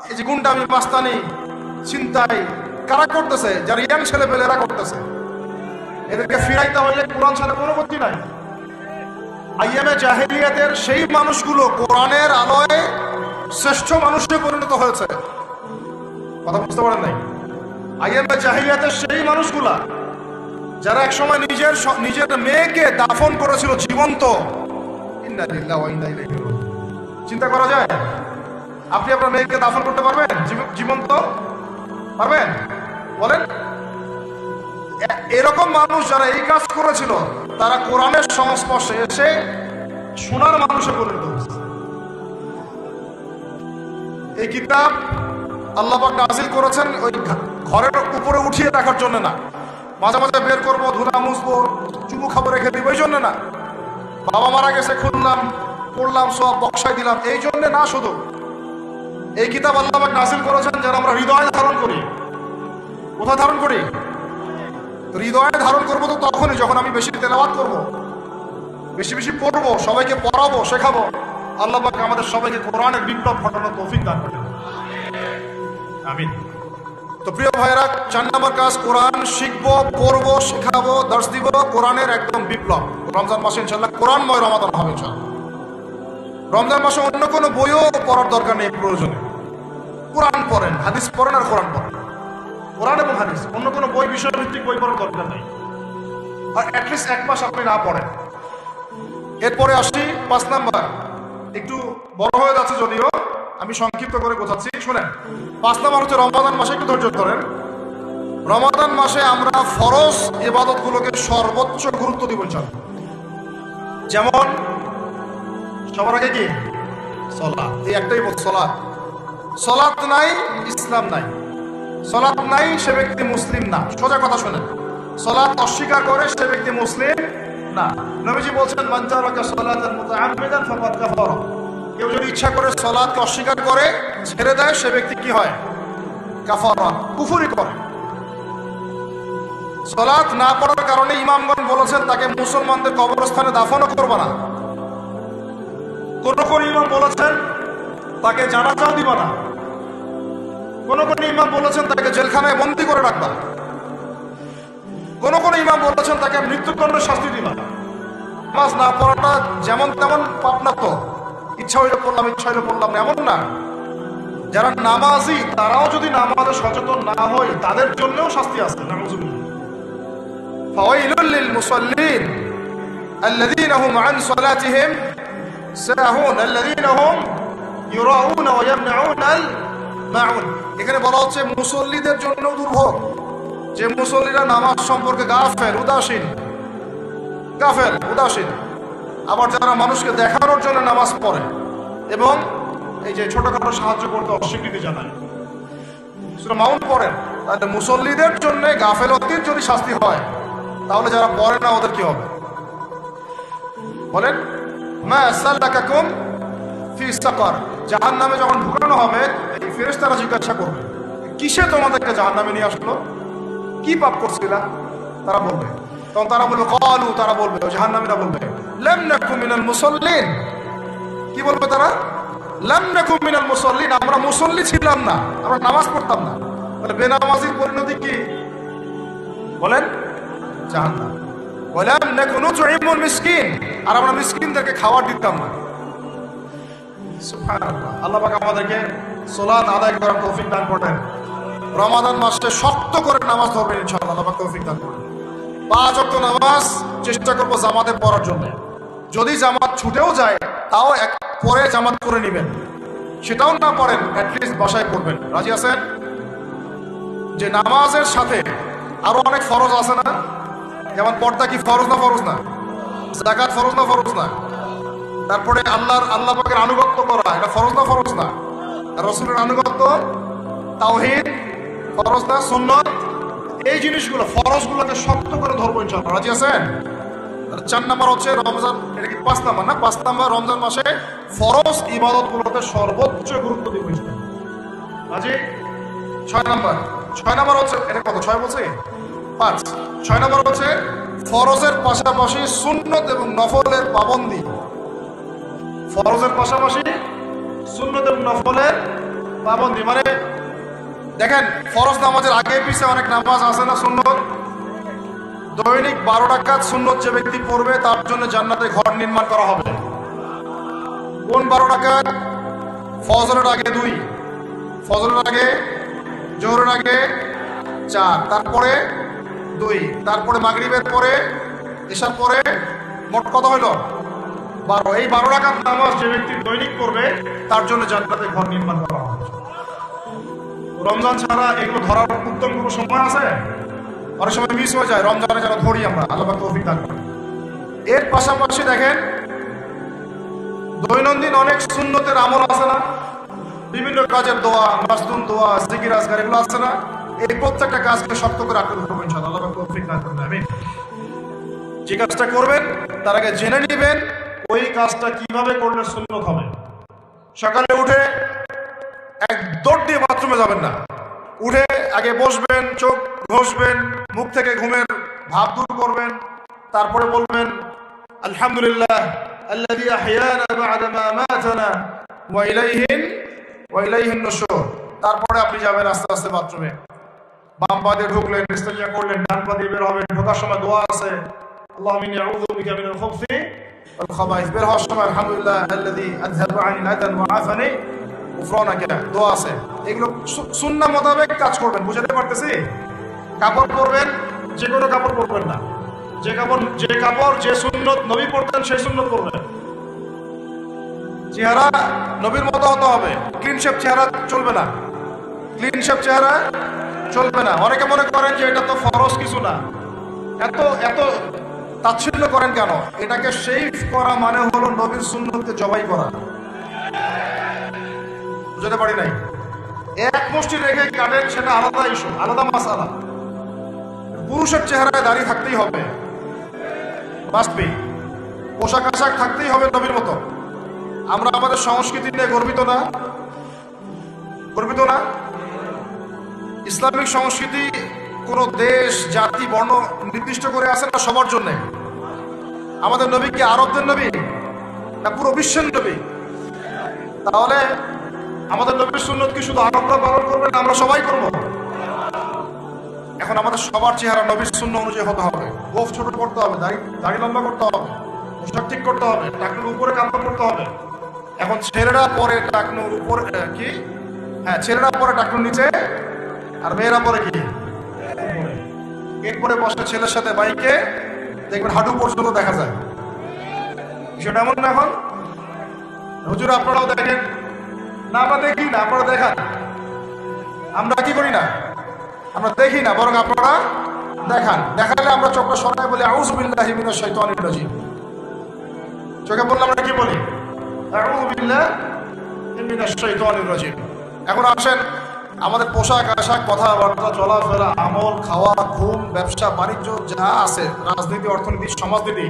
এই যে গুন্ডামি, মাস্তানি, ছিনতাই কারা করতেছে? যারা ইয়াং ছেলে পেলে এরা করতেছে। এদেরকে ফিরাইতে হইলে কোরআন ছাড়া কোনো গতি নাই। আইয়ামে জাহেলিয়াতের সেই মানুষগুলো কোরআনের আলোয় শ্রেষ্ঠ মানুষে পরিণত হয়েছে। কথা বুঝতে পারেন নাই? আইয়ামে জাহেলিয়াতের সেই মানুষগুলা যারা একসময় নিজের মেয়েকে দাফন করেছিল জীবন্ত। ইন্না লিল্লাহি ওয়া ইন্না ইলাইহি রাজিউন। চিন্তা করা যায়? আপনি আপনার মেয়েকে দাফন করতে পারবেন জীবন্ত? পারবেন? বলেন। এরকম মানুষ যারা এই কাজ করেছিল তারা কোরআনের সংস্পর্শে এসে সোনার মানুষে পরিণত হয়েছে। এই কিতাব আল্লাহ পাক নাযিল করেছেন ওই ঘরের উপরে উঠিয়ে রাখার জন্য না, মাঝে মাঝে বের করবো, ধুলা মুছবো, চুমু খাবো, রেখে দিব এই জন্য না। বাবা মারা গেছে, খুললাম, পড়লাম, সব বক্সায় দিলাম, এই জন্য না। শুধু এই কিতাব আল্লাহ পাক নাযিল করেছেন যেন আমরা হৃদয়ে ধারণ করি। কোথায় ধারণ করি? হৃদয়ে ধারণ করবো তো তখনই যখন আমি বেশি তেলাওয়াত করবো, বেশি বেশি পড়বো, সবাইকে পড়াবো, শেখাবো। আল্লাহ পাক আমাদের সবাইকে কোরআনের বিপ্লব ঘটানোর তৌফিক দান করেন। আমিন। তো প্রিয় ভাইরা, 4 নম্বর কাজ, কোরআন শিখবো, পড়বো, শেখাবো, দর্শ দিব। কোরআনের একদম বিপ্লব। রমজান মাসে ইনশাআল্লাহ কোরআনময় রমাদান হবে ইনশাআল্লাহ। রমজান মাসে অন্য কোনো বইও পড়ার দরকার নেই প্রয়োজনে। কোরআন পড়েন, হাদিস পড়েন আর কোরআন পড়েন। কোরআন এবং হাদিস, অন্য কোনো বই, বিষয়ভিত্তিক বই পড়ার দরকার নেই। আর অ্যাটলিস্ট 1 মাস আপনি না পড়েন। এরপরে আসি 5 নাম্বার। একটু বড় হয়ে যাচ্ছে যদিও, আমি সংক্ষিপ্ত করে বোঝাচ্ছি, শুনেন। 5 নাম্বার হচ্ছে রমাদান মাসে, একটু ধৈর্য ধরেন। রমাদান মাসে আমরা ফরজ ইবাদতগুলোকে সর্বোচ্চ গুরুত্ব দিব ইনশাআল্লাহ। যেমন সবার আগে কি? সালাত। এই একটাই বল, সালাত। সালাত নাই ইসলাম নাই। সালাত নাই সে ব্যক্তি মুসলিম না। সোজা কথা শুনেন, সালাত অস্বীকার করে সে ব্যক্তি মুসলিম না। নবীজি বলছেন, মান তারাকা সালাতান মুতাআম্মিদান ফাকাদ কাফারা। কেউ যদি ইচ্ছা করে সালাতকে অস্বীকার করে ছেড়ে দেয়, সে ব্যক্তি কি হয়? কাফারা, কুফরি করে। সালাত না পড়ার কারণে ইমামগণ বলেছেন তাকে মুসলমানদের কবরস্থানে দাফনও করবে না। কোন কোন ইমাম বলেছেন তাকে জানাজাও দিবা না। কোন কোন ইমাম বলেছেন তাকে জেলখানায় বন্দী করে রাখবা। কোন কোন ইমাম বলেছেন তাকে মৃত্যুদণ্ডের শাস্তি দিবা। নামাজ না পড়াটা যেমন তেমন পাপ না তো, ইচ্ছা হইলে পড়লাম, ইচ্ছা হইলে পড়লাম না, এমন না। যারা নামাজি তারাও যদি নামাজে সচেতন না হয়, তাদের জন্যও শাস্তি আছে। নাউযুবিল্লাহ। ফাওয়াইলুল লিল মুসাল্লিন আল্লাযীনা হুম আন সালাতিহিম সাহুন আল্লাযীনা হুম ইউরাউনা ওয়া ইয়ামনাউনাল মাউন। এখানে বলা হচ্ছে মুসল্লিদের জন্য দুর্ভোগ, যে মুসল্লিরা নামাজ সম্পর্কে গাফেল, উদাসীন। আবার যারা মানুষকে দেখানোর জন্য নামাজ পড়ে এবং এই যে ছোটখাটো সাহায্য করতে অস্বীকৃতি জানায়, সূরা মাউন পড়েন, তাহলে মুসল্লিদের জন্য গাফেলতির যদি শাস্তি হয়, তাহলে যারা পড়ে না ওদের কি হবে? বলেন, মা সাল্লাকাকুম ফি সাকার, জাহান্নামে যখন ঢুকানো হবে এই ফেরেশতারা জিজ্ঞাসা করবে, কিসে তোমাদেরকে জাহান্নামে নিয়ে আসলো, কি পাপ করছিলা? তারা বলবে, তখন তারা বলবে ক্বালু, তারা বলবে, জাহান্নামীরা বলবে, লাম নাকুম মিনাল মুসাল্লিন। কি বলবে তারা? লাম নাকুম মিনাল মুসাল্লিন, আমরা মুসল্লি ছিলাম না, আমরা নামাজ পড়তাম না। তাহলে বেনামাজির পরিণতি কি? বলেন, জাহান্নাম। ওয়ালাম নাকুনু নুতঈমুল মিসকিন, আর আমরা মিসকিনদেরকে খাবার দিতাম না। সুবহানাল্লাহ। আল্লাহ পাক আমাদেরকে সালাত আদায় করার তৌফিক দান করেন। রমাদান মাসে শক্ত করে নামাজ ধরবেন ইনশাআল্লাহ, আল্লাহ পাক তৌফিক দান করেন। 5 ওয়াক্ত নামাজ চেষ্টা করব জামাতে পড়ার জন্য। যদি জামাত ছুটেও যায় তাও এক পরে জামাত করে নেবেন, সেটাও না পড়েন অ্যাটলিস্ট বাসায় পড়বেন। রাজি আছেন? যে নামাজের সাথে আরো অনেক ফরজ আছে না? যেমন পর্দা কি ফরজ না? ফরজ না? যাকাত ফরজ না? ফরজ না? তারপরে আল্লাহ পাকের আনুগত্য করা, এটা ফরজ না? ফরজ না? রাসূলের আনুগত্য, তাওহীদ ফরজ না? সুন্নাত, এই জিনিসগুলো ফরজগুলোকে শক্ত করে ধরবো ইনশাআল্লাহ। রাজি আছেন? 4 নাম্বার হচ্ছে রমজান, এটা কি 5 নাম্বার না? 5 নাম্বার রমজান মাসে ফরজ ইবাদতগুলোতে সর্বোচ্চ গুরুত্ব দিব ইনশাআল্লাহ। রাজি? 6 নাম্বার হচ্ছে, এটা কত? 6 বলছি? 5। 6 নাম্বার হচ্ছে ফরজের পাশাপাশি সুন্নত এবং নফলের পাবন্দি। ফরজের পাশাপাশি সুন্নত এবং নফলের পাবন্দি, মানে দেখেন ফরজ নামাজের আগে পিছে অনেক নামাজ আছে না সুন্নত? দৈনিক 12 রাকাত সুন্নত যে ব্যক্তি পড়বে তার জন্য জান্নাতে ঘর নির্মাণ করা হবে। কোন 12 রাকাত? ফজরের আগে 2, ফজরের আগে, জোহরের আগে 4, তারপরে 2, তারপরে মাগরিবের পরে, এশার পরে, মোট কত হইল? 12। এই 12 রাকাত নামাজ যে ব্যক্তি দৈনিক পড়বে তার জন্য জান্নাতে ঘর নির্মাণ করা হবে। রমজান ছাড়া এগুলো ধরার উত্তম কোনো সময় আছে? অনেক সময় মিস হয়ে যায়, রমজানে যারা ধরি আমরা, আল্লাহ পাক তৌফিক দান করেন। এর পাশাপাশি দেখেন দৈনন্দিন অনেক সুন্নতের আমল আছে না? বিভিন্ন কাজের দোয়া, মাসনুন দোয়া, জিকির আজকার, এগুলো আছে না? এই প্রত্যেকটা কাজকে শক্ত করে আঁকড়ে ধরবো ইনশাআল্লাহ, আল্লাহ পাক তৌফিক দান করেন। আমিন। যে কাজটা করবেন তার আগে জেনে নেবেন ওই কাজটা কিভাবে করলে সুন্নত হবে। সকালে উঠে এক দৌড় দিয়ে বাথরুমে যাবেন না, উঠে আগে বসবেন, চোখ ঘষবেন, মুখ থেকে ঘুমের ভাব দূর করবেন, তারপরে বলবেন আলহামদুলিল্লাহ আল্লাযী আহইয়ানা বা'দা মা আমাতানা ওয়া ইলাইহিন নুশুর। তারপরে আপনি যাবেন আস্তে আস্তে বাথরুমে, বাম পা দিয়ে ঢুকলেন, ইস্তেঞ্জা করলেন, ডান পা দিয়ে বের হবেন। ঢোকার সময় দোয়া আছে, আল্লাহুম্মা ইন্নী আউযু বিকা মিনাল খুবসি ওয়াল খাবাইস। বের হওয়ার সময় আলহামদুলিল্লাহ আল্লাযী আযহাবা আনিল আদান ওয়া আফানি উফরানাকা, দোয়া আছে। এগুলো সুন্নাহ মোতাবেক কাজ করবেন। বুঝাতে পারতেছি? কাপড় পরবেন, যে কোনো কাপড় পরবেন না, যে কাপড় যে সুন্নত নবী পরতেন সেই সুন্নত পরবেন। চেহারা নবীর মতো হতে হবে, ক্লিন শেপ চেহারা চলবে না, ক্লিন শেপ চেহারা চলবে না। অনেকে মনে করেন যে এটা তো ফরজ কিছু না, এত তাচ্ছিল্য করেন কেন? এটাকে শেভ করা মানে হলো নবীর সুন্নতকে জবাই করা। বুঝতে পারি নাই? এক মুষ্টি রেখে কাটেন, সেটা আলাদা ইস্যু, আলাদা মাসালা। পুরুষের চেহারায় দাড়ি থাকতেই হবে, মাস্ট বি। পোশাক আশাক থাকতেই হবে নবীর মতো। আমরা আমাদের সংস্কৃতি নিয়ে গর্বিত না? গর্বিত না? ইসলামিক সংস্কৃতি কোন দেশ, জাতি, বর্ণ নির্দিষ্ট করে আছে না, সবার জন্য। আমাদের নবী কি আরবদের নবী না পুরো বিশ্বের নবী? তাহলে আমাদের নবীর সুন্নত কি শুধু আরবরা পালন করবে না আমরা সবাই করব? এখন আমাদের সবার চেহারা নবীর সুন্নাহ অনুযায়ী হতে হবে। গোফ ছোট করতে হবে, দাড়ি লম্বা করতে হবে, পোশাক ঠিক করতে হবে, টাকনুর উপরে কাপড় করতে হবে। এখন ছেলেরা পরে টাকনুর উপরে কি, হ্যাঁ ছেলেরা পরে টাকনুর নিচে, আর মেয়েরা পরে কি এরপরে বসে ছেলের সাথে বাইকে, দেখবেন হাঁটু পর্যন্ত দেখা যায়। বিষয়টা এমন না? এখন হুজুর আপনারাও দেখেন না? আমরা দেখি না, আপনারা দেখান। আমরা কি করি না? আমরা দেখি না, বরং আপনারা দেখান। দেখালে আমরা চোখটা সরাই বলি আউযু বিল্লাহি মিনাশ শাইতানির রাজিম। চোখে পড়লে আমরা কি বলি? আউযু বিল্লাহি মিনাশ শাইতানির রাজিম। এখন আসেন, আমাদের পোশাক আশাক, কথাবার্তা, চলাফেরা, আমল, খাওয়া, ঘুম, ব্যবসা বাণিজ্য যা আছে, রাজনীতি, অর্থনীতি, সমাজনীতি,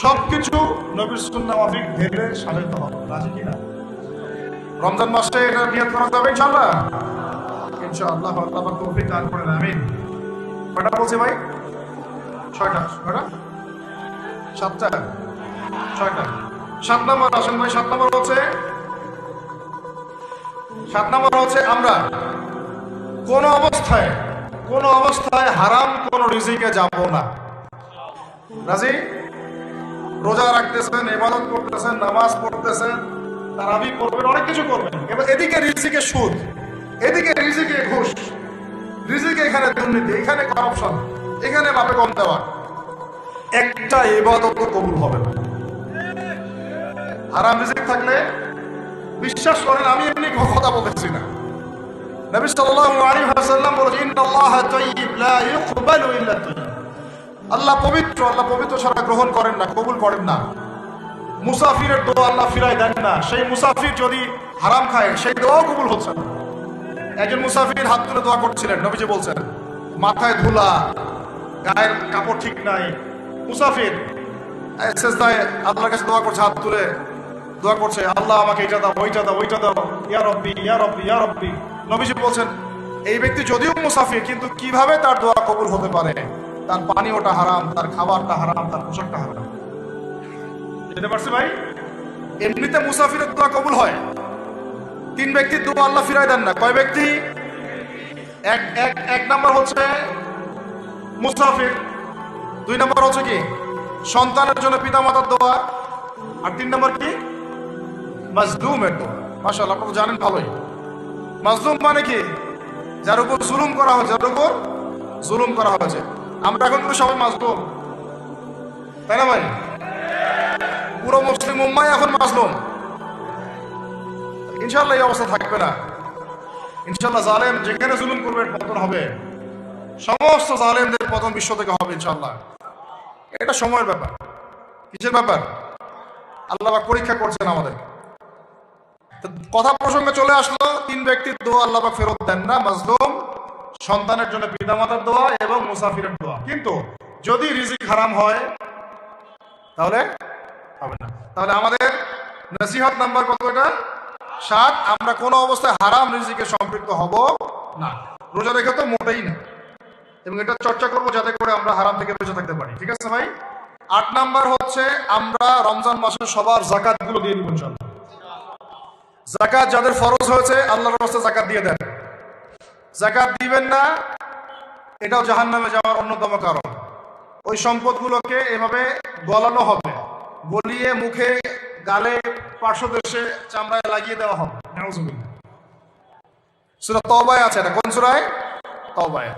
সবকিছু নবীর সুন্নাহ মাফিক ঢেলে সাজাতে হবে। রাজি কিনা? রমজান মাসে এটা নিয়ত করা যাবে ইনশাআল্লাহ। ইনশাআল্লাহ আল্লাহ পাক তৌফিক দান করেন, আমিন। কয়টা বলছি ভাই? 6টা। কয়টা? 7টা? 6টা। 7 নম্বর আসেন ভাই। 7 নম্বর হচ্ছে আমরা কোনো অবস্থায় হারাম কোন রিজিকে যাব না। রাজি? রোজা রাখতেছেন, ইবাদত করতেছেন, নামাজ পড়তেছেন, তারাবি করবেন, অনেক কিছু করবেন, এবার এদিকে রিজিকে সুদ, এদিকে রিজিকে ঘুষ, রিজিকে এখানে দুর্নীতি, এখানে করাপশন, এখানে মাপে কম দেওয়া, একটা ইবাদত কবুল হবে না। হারাম রিজিক থাকলে বিশ্বাস করেন, আমি এমনি কথা বলতেছি না, নবী সাল্লাল্লাহু আলাইহি ওয়াসাল্লাম বলেছেন, ইন্নাল্লাহা তাইয়্যিব লা ইকবালু ইল্লা তাইয়্যিব। আল্লাহ পবিত্র, আল্লাহ পবিত্র ছাড়া গ্রহণ করেন না, কবুল করেন না। মুসাফিরের দোয়া আল্লাহ ফিরাই দেন না। সেই মুসাফির যদি হারাম খায়, সেই দোয়াও কবুল হচ্ছে না। একজন মুসাফির হাত তুলে দোয়া করছিলেন, নবীজি বলছেন, মাথায় ধুলা, গায়ের কাপড় ঠিক নাই, মুসাফির সেজদায় আল্লাহর কাছে দোয়া করছে, হাত তুলে দোয়া করছে, আল্লাহ আমাকে এটা দাও, ওইটা দাও, ওইটা দাও, ইয়া রব্বি, ইয়া রব্বি, ইয়া রব্বি। নবীজি বলছেন, এই ব্যক্তি যদিও মুসাফির, কিন্তু কিভাবে তার দোয়া কবুল হতে পারে? তার পানীয়টা হারাম, তার খাবারটা হারাম, তার পোশাকটা হারাম। বুঝতে পারছি ভাই? এমনিতে মুসাফিরের দোয়া কবুল হয়। 3 ব্যক্তির দোয়া আল্লাহ ফিরাই দেন না। কয় ব্যক্তি? এক নাম্বার হচ্ছে মুসাফির, 2 নাম্বার হচ্ছে কি সন্তানের জন্য পিতামাতার দোয়া, আর 3 নাম্বার কি মাজলুমের দোয়া। মাশাআল্লাহ, আপনারা জানেন ভালোই। মাজলুম মানে কি? যার উপর জুলুম করা হয়েছে, যার উপর জুলুম করা হয়েছে। আমরা এখন তো সবাই মাজলুম, তাই না ভাই? পুরো মুসলিম উম্মাহ এখন মাজলুম। ইনশাআল্লাহ এই অবস্থা থাকবে না। ইনশাআল্লাহ জালেম যেখানে জুলুম করবে পতন হবে, সমস্ত জালেমদের পতন বিশ্ব থেকে হবে ইনশাআল্লাহ। এটা সময়ের ব্যাপার। কিসের ব্যাপার? আল্লাহ পাক পরীক্ষা করছেন আমাদের। কথা প্রসঙ্গে চলে আসলো, 3 ব্যক্তির দোয়া আল্লাহ পাক ফেরত দেন না, মাজলুম, সন্তানের জন্য পিতামাতার দোয়া এবং মুসাফিরের দোয়া। কিন্তু যদি রিজিক হারাম হয় তাহলে হবে না। তাহলে আমাদের নসিহত নাম্বার কত? এটা 7। আমরা কোনো অবস্থায় হারাম রিজিকে সম্পৃক্ত হব না। রোজা রেখে তো মোটেই না, এবং এটা চর্চা করবো যাতে করে আমরা হারাম থেকে বেঁচে থাকতে পারি। ঠিক আছে ভাই? 8 নাম্বার হচ্ছে আমরা রমজান মাসে সবার যাকাত গুলো দিয়ে দিব ইনশাআল্লাহ। যাকাত যাদের ফরজ হয়েছে আল্লাহর রাস্তায় যাকাত দিয়ে দেন। যাকাত দিবেন না, এটাও জাহান্নামে যাওয়ার অন্যতম কারণ। ওই সম্পদগুলোকে এভাবে গলানো হবে, গলিয়ে মুখে, গালে, পার্শ্বদেশে, চামড়ায় লাগিয়ে দেওয়া হবে। নাউজুবিল্লাহ। সূরা তওবায় আছে এটা। কোন সূরায়? তওবায়।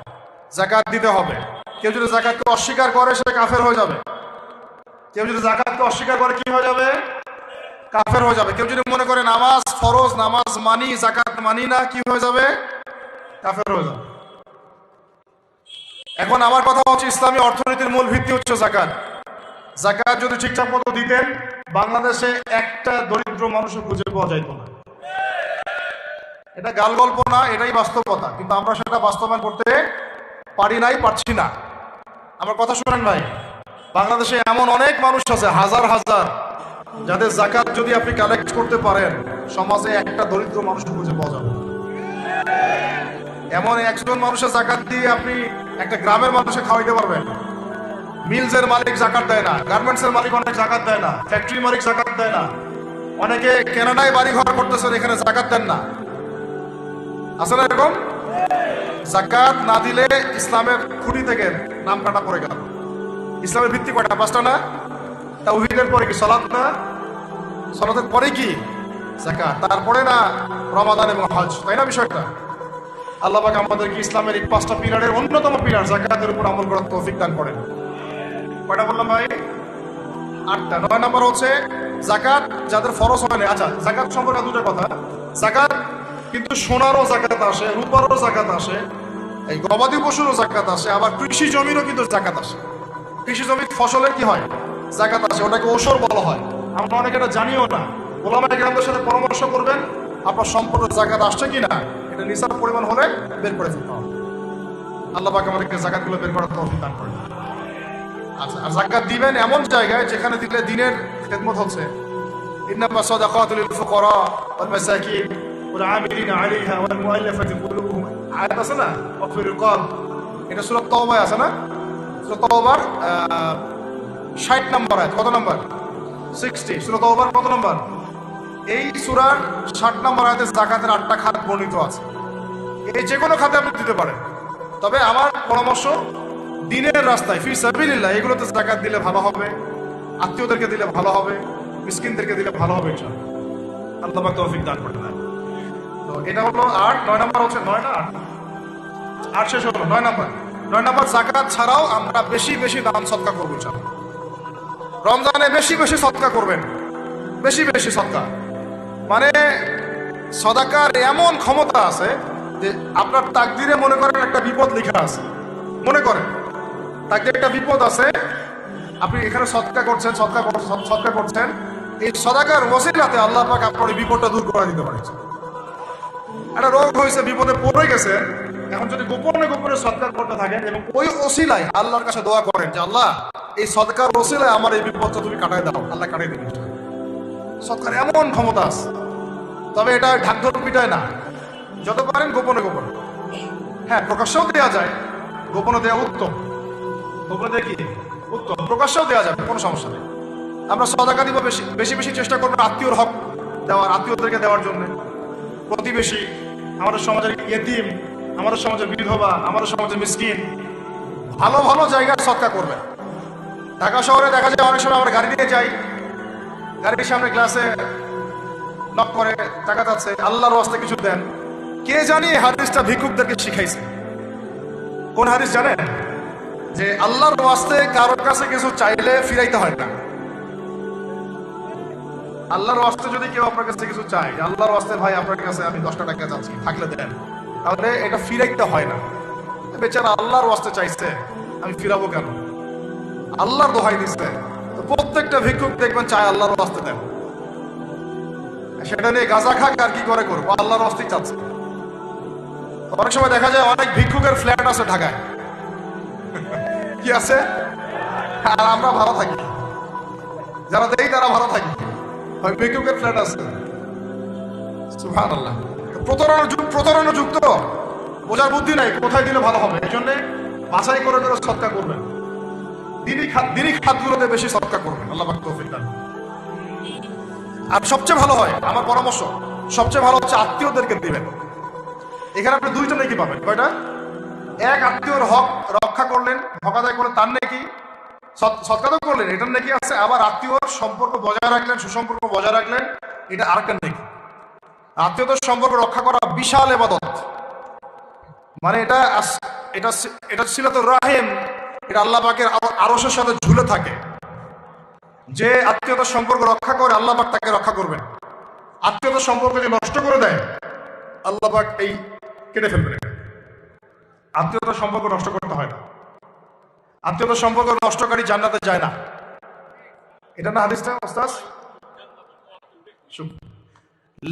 যাকাত দিতে হবে। কেউ যদি যাকাতকে অস্বীকার করে সে কাফের হয়ে যাবে। কেউ যদি যাকাতকে অস্বীকার করে কি হয়ে যাবে? কাফের হয়ে যাবে। কেউ যদি মনে করে নামাজ ফরজ, নামাজ মানি, যাকাত মানি না, কি হয়ে যাবে? কাফের হয়ে যাবে। এখন আমার কথা হচ্ছে, ইসলামী অর্থনীতির মূল ভিত্তি হচ্ছে যাকাত। যাকাত যদি ঠিকঠাক মতো দিতেন, বাংলাদেশে একটা দরিদ্র মানুষও খুঁজে পাওয়া যাইত না। এটা গাল গল্প না, এটাই বাস্তবতা। কিন্তু আমরা সেটা বাস্তবায়ন করতে পারি নাই, পারছি না। আমার কথা শুনেন ভাই, বাংলাদেশে এমন অনেক মানুষ আছে, হাজার হাজার, যাদের যাকাত যদি আপনি কালেক্ট করতে পারেন, সমাজে একটা দরিদ্র মানুষ খুঁজে পাওয়া যাবে। এমন একজন মানুষের যাকাত দিয়ে আপনি একটা গ্রামের মানুষকে খাওয়াইতে পারবেন। মিলসের মালিক যাকাত দেয় না, গার্মেন্টসের মালিক অনেক যাকাত দেয় না, ফ্যাক্টরি মালিক যাকাত দেয় না, অনেকে কানাডায় বাড়ি ঘর করতেছেন, এখানে যাকাত দেন না। আসলে এরকম যাকাত না দিলে ইসলামের খুঁটি থেকে নাম কাটা পড়ে গেল। ইসলামের ভিত্তি কয়টা? 5টা না? তাওহীদের পরে কি সালাত না? সালাতের পরে কি যাকাত, তারপরে না রমাদান এবং হজ, তাই না বিষয়টা? আল্লাহ পাক আমাদেরকে ইসলামের এই 5টা পিলারের অন্যতম পিলার যাকাতের উপর আমল করার তৌফিক দান করেন। কয়টা বললাম ভাই? 8টা। 9 নম্বর হচ্ছে যাকাত যাদের ফরজ হয় না। আচ্ছা, যাকাত সম্পর্কে 2টা কথা। যাকাত কিন্তু সোনারও যাকাত আসে, রূপারও যাকাত আসে, এই গবাদি পশুরও যাকাত আসে, আবার কৃষি জমিরও কিন্তু যাকাত আসে। কৃষি জমির ফসলের কি হয়? যাকাত আসে, ওটাকে ওসর বলা হয়। আমরা অনেকে এটা জানিও না। ওলামায়ে কেরামদের সাথে পরামর্শ করবেন আপনার সম্পূর্ণ জাকাত আসছে কিনা, এটা নিসাব পরিমাণ হলে বের করে ফেলতে হবে। আল্লাহ পাক আমাদেরকে জাকাতগুলো বের করার তৌফিক দান করেন। আচ্ছা, আর জাকাত দিবেন এমন জায়গায় যেখানে দিলে দিনের খেদমত হচ্ছে। ইন্নামা সাদাকাতু লিল ফুকারা ওয়াল মাসাকিন ওয়াল আমিলিনা আলাইহা ওয়াল মুআল্লাফাতি কুলুবুহুম, আয়াত আছে না, ওয়াফির রিকাব, এটা সূরা তাওবায় আছে না? সূরা তাওবার 60 নম্বর আয়াত। কত নম্বর? 60। সূরা তাওবার কত নম্বর? এই সূরার 60 নম্বর আয়াতে যাকাতের 8টা খাত বর্ণিত আছে। এই যে কোনো খাতে আপনি দিতে পারেন, তবে আমার পরামর্শ দ্বীনের রাস্তায় ফি সাবিলিল্লাহ এগুলোতে যাকাত দিলে ভালো হবে, আত্মীয়দেরকে দিলে ভালো হবে, মিসকিনদেরকে দিলে ভালো হবে ইনশাআল্লাহ। আল্লাহ পাক তৌফিক দান করতে পারেন। তো এটা হলো 8। 9 নম্বর হচ্ছে 9 না 8 শেষ হলো। 9 নম্বর যাকাত ছাড়াও আমরা বেশি বেশি দান সদকা করবো ইনশাআল্লাহ। রমজানে বেশি বেশি সদকা করবেন, বেশি বেশি সদকা। মানে সদাকার এমন ক্ষমতা আছে যে আপনার তাকদিরে মনে করেন একটা বিপদ লেখা আছে, মনে করেন তাকদিরে একটা বিপদ আছে, আপনি এখানে সদকা করছেন, এই সদাকার ওসিলাতে আল্লাহ পাক আপনার বিপদটা দূর করে দিতে পারে। একটা রোগ হয়েছে, বিপদে পড়ে গেছে, এখন যদি গোপনে গোপনে সদকা করতে থাকেন এবং ওই ওসিলায় আল্লাহর কাছে দোয়া করেন যে আল্লাহ এই সদকার ওসিলায় আমার এই বিপদটা তুমি কাটাই দাও, আল্লাহ কাটাই দেবেন। সদকার এমন ক্ষমতা আছে, তবে এটা ঢাকঢোল পিটায় না, যত পারেন গোপনে গোপনে। হ্যাঁ, প্রকাশ্যেও দেওয়া যায়, গোপনে দেওয়া উত্তম। গোপনে দেখি উত্তম, প্রকাশ্যেও দেওয়া যাবে, কোনো সমস্যা নেই। আমরা সদাকা দিব বেশি বেশি বেশি চেষ্টা করবো আত্মীয়র হক দেওয়ার, আত্মীয়দেরকে দেওয়ার জন্য। প্রতিবেশী, আমাদের সমাজের ইয়েতিম, আমাদের সমাজের বিধবা, আমাদের সমাজের মিসকিন, ভালো ভালো জায়গায় সদকা করবে। ঢাকা শহরে দেখা যায় অনেক সময় আমরা গাড়ি নিয়ে যাই, গাড়ির সামনে গ্লাসে নক করে টাকা যাচ্ছে, আল্লাহর ওয়াস্তে কিছু দেন। কে জানি এই হাদিসটা ভিক্ষুকদেরকে শিখাইছে। কোন হাদিস জানেন? যে আল্লাহর ওয়াস্তে কারোর কাছে কিছু চাইলে ফিরাইতে হয় না। আল্লাহর ওয়াস্তে যদি কেউ আপনার কাছে কিছু চায়, আল্লাহর ওয়াস্তে ভাই আপনার কাছে আমি 10টা টাকা চাচ্ছি, থাকলে দেন, তাহলে এটা ফিরাইতে হয় না। বেচারা আল্লাহর ওয়াস্তে চাইছে, আমি ফিরাবো কেন? আল্লাহর দোহাই দিচ্ছে। তো প্রত্যেকটা ভিক্ষুক দেখবেন চায় আল্লাহর ওয়াস্তে দেন। সেটা নিয়ে গাঁজা খাক আর কি করে করবো, আল্লাহর ওয়াস্তেই চাচ্ছে। অনেক সময় দেখা যায় অনেক ভিক্ষুকের ফ্ল্যাট আছে ঢাকায়, কি আছে, আর আমরা ভালো থাকি, যারা দেই তারা ভালো থাকি, ভিক্ষুকের ফ্ল্যাট আছে। সুবহানাল্লাহ। প্রতারণা যুক্ত, বোঝার বুদ্ধি নাই কোথায় দিলে ভালো হবে, এই জন্য বাছাই করে করে সদকা করবেন। দিনই খাতগুলোতে বেশি সদকা করবেন, আল্লাহ পাক তৌফিক দান। আর সবচেয়ে ভালো হয়, আমার পরামর্শ, সবচেয়ে ভালো হচ্ছে আত্মীয়দেরকে দিবেন। এখানে আপনি 2টা নেকি পাবেন। কয়টা? এক, আত্মীয়র হক রক্ষা করলেন, হক আদায় করলেন, তার নেকি, সদকা তো করলেন, এটার নেকি আছে। আবার আত্মীয়র সম্পর্ক বজায় রাখলেন, সুসম্পর্ক বজায় রাখলেন, এটা আরেকটা নেকি। আত্মীয়তার সম্পর্ক রক্ষা করা বিশাল ইবাদত। মানে এটা সিলাতুর রাহিম, এটা আল্লাহ পাকের আরশের সাথে ঝুলে থাকে। যে আত্মীয়তার সম্পর্ক রক্ষা করে আল্লাহ পাক তাকে রক্ষা করবেন। আত্মীয়তার সম্পর্ক যে নষ্ট করে দেয় আল্লাহ পাক এই কেটে ফেলবেন। আত্মীয়তার সম্পর্ক নষ্ট করতে হয় না। আত্মীয়তার সম্পর্ক নষ্টকারী জান্নাতে যায় না, এটা না হাদিসটা ওস্তাদ?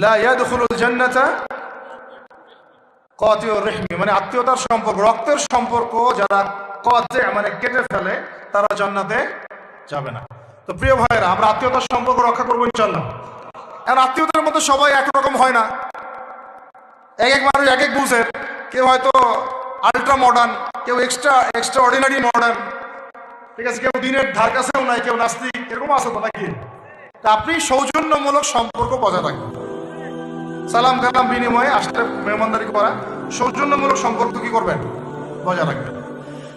লা ইয়াদখুলুল জান্নাতা কাতিউর রহমি, মানে আত্মীয়তার সম্পর্ক, রক্তের সম্পর্ক যারা কাতি মানে কেটে ফেলে তারা জান্নাতে যাবে না। তো প্রিয় ভাইরা, আমরা আত্মীয়তার সম্পর্ক রক্ষা করবো ইনশাআল্লাহ। আর আত্মীয়তার মধ্যে সবাই একরকম হয় না, এক এক মানুষ এক এক বুঝে। কেউ হয়তো আল্ট্রা মডার্ন, কেউ এক্সট্রা অর্ডিনারি মডার্ন, ঠিক আছে, কেউ দিনের ধার কাছেও নাই, কেউ নাস্তিক, এরকম আছে তো নাকি? তা আপনি সৌজন্যমূলক সম্পর্ক বজায় রাখবেন। সালাম কালাম বিনিময়ে আসলে মেহমানদারি করা, সৌজন্যমূলক সম্পর্ক কি করবেন? বজায় রাখবেন।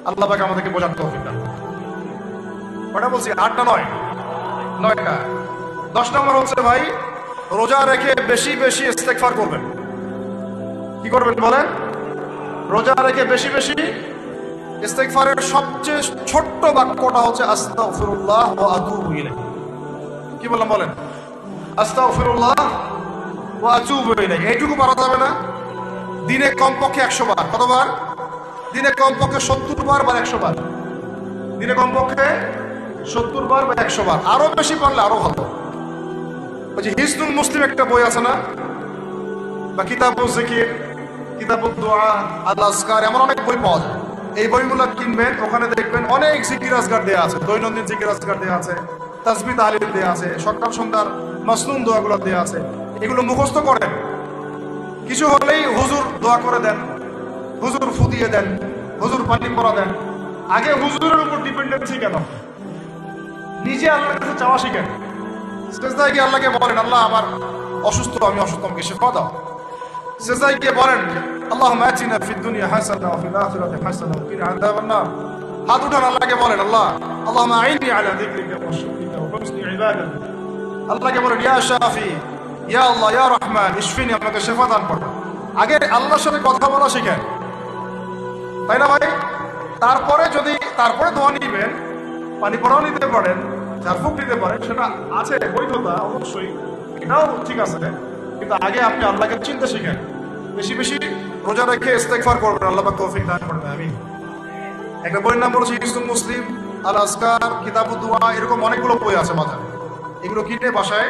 আল্লাহ পাক আমাদেরকে বোঝার তৌফিক দান। কটা বলছি? 8টা 9টা। 10 নম্বর হচ্ছে ভাই, রোজা রেখে বেশি বেশি ইস্তেগফার করবেন। কি করবেন বলেন? রোজা রেখে বেশি বেশি ইস্তেগফারের সবচেয়ে ছোট্ট বাক্যটা হচ্ছে আস্তাগফিরুল্লাহ ওয়া আতুবু ইলাইহি। কি বললাম বলেন? আস্তাগফিরুল্লাহ ওয়া আতুবু ইলাইহি। এইটুকু পারা যাবে না? দিনে কমপক্ষে 100 বার। কতবার? দিনে কমপক্ষে 70 বার বা 100 বার। দিনে কমপক্ষে 70 বার বা 100 বার। আরো বেশি পারলে আরো ভালো। ওই যে হিসনুল মুসলিম একটা বই আছে না, বা কিতাবুজ জিকির, কিতাবুদ দোয়া, আল আজকার, এমন অনেক বই পাওয়া যায়। এই বইগুলো কিনবেন, ওখানে দেখবেন অনেক জিকির আজকার দেওয়া আছে, দৈনন্দিন জিকির আজকার দেওয়া আছে, তাসবিহ তাহলিল দেওয়া আছে, সকাল সন্ধ্যার মাসনুন দোয়াগুলো দেওয়া আছে। এগুলো মুখস্থ করেন, কিছু হলেই হুজুর দোয়া করে দেন, হুজুর ফুদিয়ে দেন, হুজুর পানি পরা দেন। আগে হুজুরের উপর ডিপেন্ডেন্সি কেন? নিজে আল্লাহর কাছে চাওয়া শিখেন। সেজদায় গিয়ে আল্লাহকে বলেন, আল্লাহ আমার অসুস্থ, আমি অসুস্থ, আমাকে শিফা দাও। সেজদায় গিয়ে বলেন, আল্লাহুম্মা আতিনা ফিদ দুনিয়া হাসানাহ ওয়া ফিল আখিরাতি হাসানাহ ওয়া কিনা আযাবান নার। হাত উঠান, আল্লাহকে বলেন, আল্লাহ আল্লাহুম্মা আইনি আলা যিকরিকা ওয়া শুকরিকা ওয়া হুসনি ইবাদাতিক। আল্লাহকে বলেন, ইয়া শাফি, ইয়া আল্লাহ, ইয়া রহমান ইশফিনি, আমাকে শিফা দান করো। আগে আল্লাহর সাথে কথা বলা শিখেন, তাই না ভাই? তারপরে দোয়া নিবেন, পানি পড়াও নিতে পারেন, ঝাড়ফুঁক নিতে পারেন, সেটা আছে বৈধতা অবশ্যই, এটাও ঠিক আছে। কিন্তু আগে আপনি আল্লাহকে চিনতে শিখেন। বেশি বেশি রোজা রেখে ইস্তেগফার করবেন, আল্লাহ পাক তৌফিক দান করবেন। আমিন। একটা বইয়ের নাম বলেছি হিসনুল মুসলিম, আল আজকার, কিতাবুদ দোয়া, এরকম অনেকগুলো বই আছে বাজারে। এগুলো কিনে বাসায়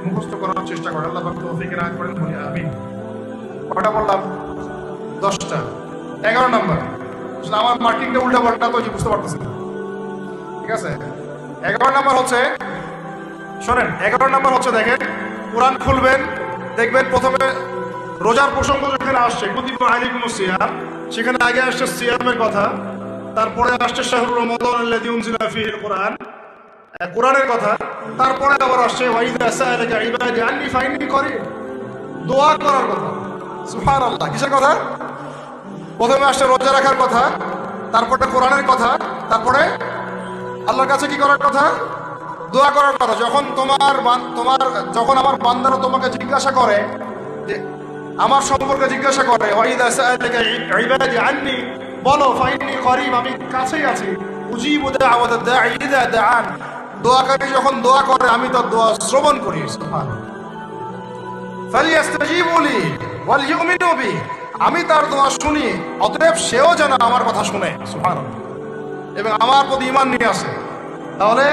মুখস্থ করার চেষ্টা করেন, আল্লাহ পাক তৌফিক দান করেন, বলি আমিন। কয়টা বললাম? 10টা। 11 নম্বর, আমার মার্কিংটা উল্টা পাল্টা তো বুঝতে পারতেছি না, ঠিক আছে? 11 নম্বর হচ্ছে, শোনেন, 11 নম্বর হচ্ছে, দেখেন, কোরআন খুলবেন, দেখবেন প্রথমে রোজার প্রসঙ্গ যেখানে আসছে, কুতিবা আলাইকুমুস সিয়াম, সেখানে আগে আসছে সিয়ামের কথা, তারপরে আসছে শাহরুর রমাদান আল্লাযী উনজিলা ফীহিল কুরআন, কোরআনের কথা, তারপরে আবার আসছে ওয়াইদা সাআলাকা ইবাদি আন্নী ফাইন্নী করিব, দোয়া করার কথা। সুবহানাল্লাহ, কিসের কথা? প্রথমে আসছে রোজা রাখার কথা, তারপরে কোরআনের কথা, তারপরে আল্লাহর কাছে কি করার কথা? দোয়া করার কথা। যখন আমার বান্দারা তোমাকে জিজ্ঞাসা করে, যে আমার সম্পর্কে জিজ্ঞাসা করে, ওয়াইদা সাআলাকা ইবাদি আন্নী, বলো ফাইন্নী করিব, আমি কাছেই আছি, উজিবু দাওয়াতাদ দাঈ ইযা দাআন, দোয়াকারী যখন দোয়া করে আমি তার দোয়া শ্রবণ করি। সুবহানাল্লাহ। ফালিয়াস্তাজিবু লি ওয়াল ইউমিনু বি, আমি তার দোয়া শুনি, অতএব সেও যেন আমার কথা শুনে, সুবহানাল্লাহ, এবং আমার প্রতি ঈমান নিয়ে আসে। তাহলে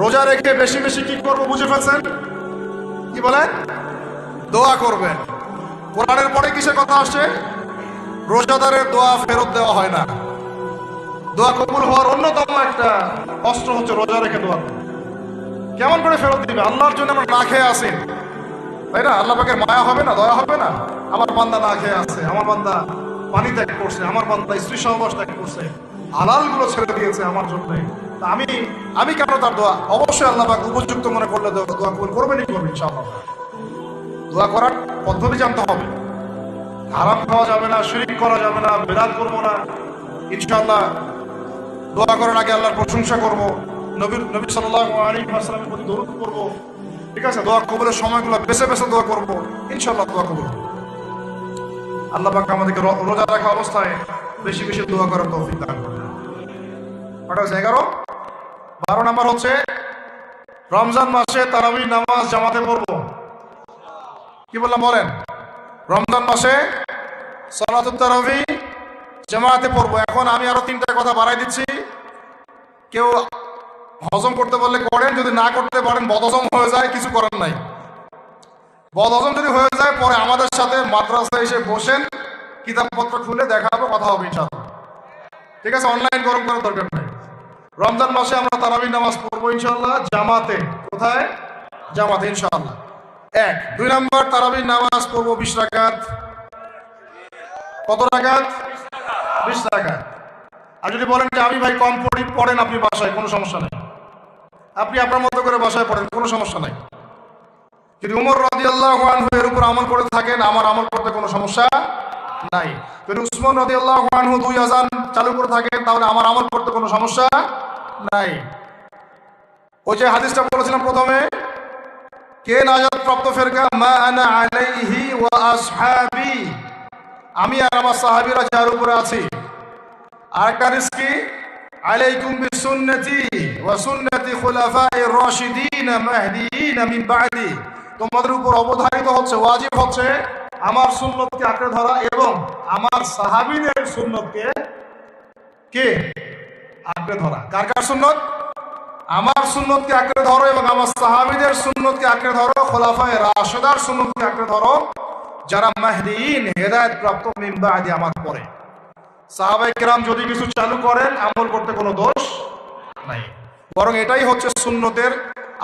রোজা রেখে বেশি বেশি কি করবো বুঝে ফেলছেন? কি বলেন? দোয়া করবেন। কোরআনের পরে কিসের কথা আসছে? রোজাদারের দোয়া ফেরত দেওয়া হয় না। দোয়া কবুল হওয়ার অন্যতম একটা অস্ত্র হচ্ছে রোজা রেখে দোয়া। কেমন করে ফেরত দিবে? আল্লাহর জন্য আমরা না খেয়ে আসি, তাই না? আল্লাহ পাকের মায়া হবে না, দয়া হবে না? আমার বান্দা না খেয়ে আছে, আমার বান্দা পানি ত্যাগ করছে, আমার বান্দা স্ত্রী সহবাস ত্যাগ করছে, হালালগুলো ছেড়ে দিয়েছে আমার জন্য, আমি কেন তার দোয়া? অবশ্যই আল্লাহ পাক উপযুক্ত মনে করলে দোয়া কবুল করবেনই করবেন ইনশাআল্লাহ। দোয়া করার পদ্ধতি জানতে হবে, হারাম খাওয়া যাবে না, শিরক করা যাবে না, বিদআত করব না ইনশাআল্লাহ। দোয়া করার আগে আল্লাহর প্রশংসা করব, নবী সাল্লাল্লাহু আলাইহি ওয়াসাল্লামের প্রতি দরুদ করব, ঠিক আছে? দোয়া কবুলের সময়গুলো বেছে বেছে দোয়া করব, ইনশাআল্লাহ দোয়া কবুল। আল্লাহ পাক আমাদেরকে রোজা রাখা অবস্থায় বেশি বেশি দোয়া করার তৌফিক দান করুন। 11। 12 নম্বর হচ্ছে, রমজান মাসে তারাবির নামাজ জামাতে পড়ব। কি বললাম বলেন? রমজান মাসে সালাতুত তারাবি জামাতে পড়ব। এখন আমি আরো 3টা কথা বাড়াই দিচ্ছি, কেউ হজম করতে বললে করেন, যদি না করতে পারেন, বদহজম হয়ে যায়, কিছু করার নাই। বদহজম যদি হয়ে যায়, পরে আমাদের সাথে মাদ্রাসায় এসে বসেন, কিতাবপত্র খুলে দেখাবো, কথা হবে ইনশাআল্লাহ, ঠিক আছে? অনলাইন গরম করার দরকার নেই। রমজান মাসে আমরা তারাবির নামাজ পড়বো ইনশাআল্লাহ জামাতে। কোথায়? জামাতে ইনশাআল্লাহ। 1। 2 নম্বর, তারাবির নামাজ পড়বো 20 রাকাত। কত রাকাত? 20 রাকাত। আর যদি বলেন যে আমি ভাই কম পড়েন, আপনি বাসায়, কোনো সমস্যা নেই, আপনি আপনার মতো করে বাসায় পড়েন, কোনো সমস্যা নাই। যদি উমর রাদিয়াল্লাহু আনহু এর উপর আমল করে থাকেন, আমার আমল করতে কোনো সমস্যা নাই। যদি উসমান রাদিয়াল্লাহু আনহু 2 আযান চালু করে থাকেন, তাহলে আমার আমল করতে কোনো সমস্যা নাই। ওই যে হাদিসটা বলেছিলাম প্রথমে, কে নাজাত প্রাপ্ত ফেরকা? মা আনা আলাইহি ওয়া আসহাবি, আমি আর আমার সাহাবীরা যার উপরে আছি। আরেকটা হাদিস কি? আলাইকুম বিসুন্নতি ওয়া সুন্নতি খুলাফায়ে রাশিদিন মাহদিয়িন মিন বা'দি, তোমাদের উপর অবধারিত হচ্ছে, ওয়াজিব হচ্ছে আমার সুন্নতকে আঁকড়ে ধরা এবং আমার সাহাবীদের সুন্নতকে কে আঁকড়ে ধরা। কার কার সুন্নত? আমার সুন্নতকে আঁকড়ে ধরো এবং আমার সাহাবীদের সুন্নতকে আঁকড়ে ধরো, খোলাফায়ে রাশিদার সুন্নতকে আঁকড়ে ধরো, যারা মাহদিয়িন হেদায়েত প্রাপ্ত মিন বাদি আমার পরে। সাহাবায়ে কেরাম যদি কিছু চালু করেন, আমল করতে কোনো দোষ নাই, বরং এটাই হচ্ছে সুন্নতের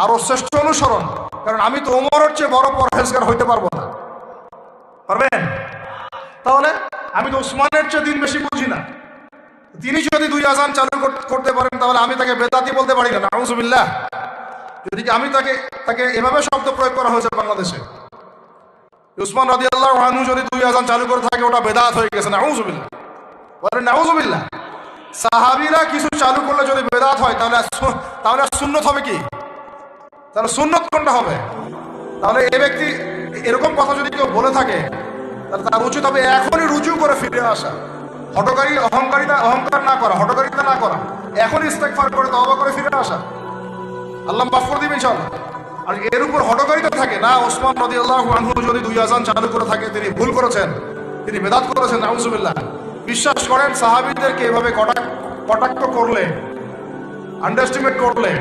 আরো শ্রেষ্ঠ অনুসরণ। কারণ আমি তো ওমরের চেয়ে বড় পরহেজগার হইতে পারবো না। পারবেন? তাহলে আমি তো উসমানের চেয়ে দিন বেশি বুঝি না। তিনি যদি 2 আযান চালু করতে পারেন, তাহলে আমি তাকে বেদাতি বলতে পারি না। নাউযুবিল্লাহ। যদি আমি তাকে এভাবে শব্দ প্রয়োগ করা হয়েছে বাংলাদেশে, উসমান রাদিয়াল্লাহু আনহু যদি 2 আযান চালু করে থাকে, ওটা বেদাত হয়ে গেছে। নাউযুবিল্লাহ, বলেন নাউযুবিল্লাহ। সাহাবীরা কিছু চালু করলে যদি বেদাত হয়, তাহলে সুন্নত হবে কি? তাহলে সুন্নত কোনটা হবে? তাহলে এই ব্যক্তি এরকম কথা যদি কেউ বলে থাকে, তাহলে তার উচিত হবে এখনই রুজু করে ফিরে আসা, অহংকার না করা, হঠকারিতা না করা, এখনই ইস্তেগফার করে তওবা করে ফিরে আসা। আল্লাহ মাফ করে দিবেন ইনশাআল্লাহ। আর এর উপর হঠকারিতা থাকে না, ওসমান রাদিয়াল্লাহু আনহু যদি 2 আযান চালু করে থাকে, তিনি ভুল করেছেন, তিনি বেদাত করেছেন। নাউযুবিল্লাহ। বিশ্বাস করেন, সাহাবীদেরকে এভাবে কটাক্ষ করলে, আন্ডারএস্টিমেট করলে,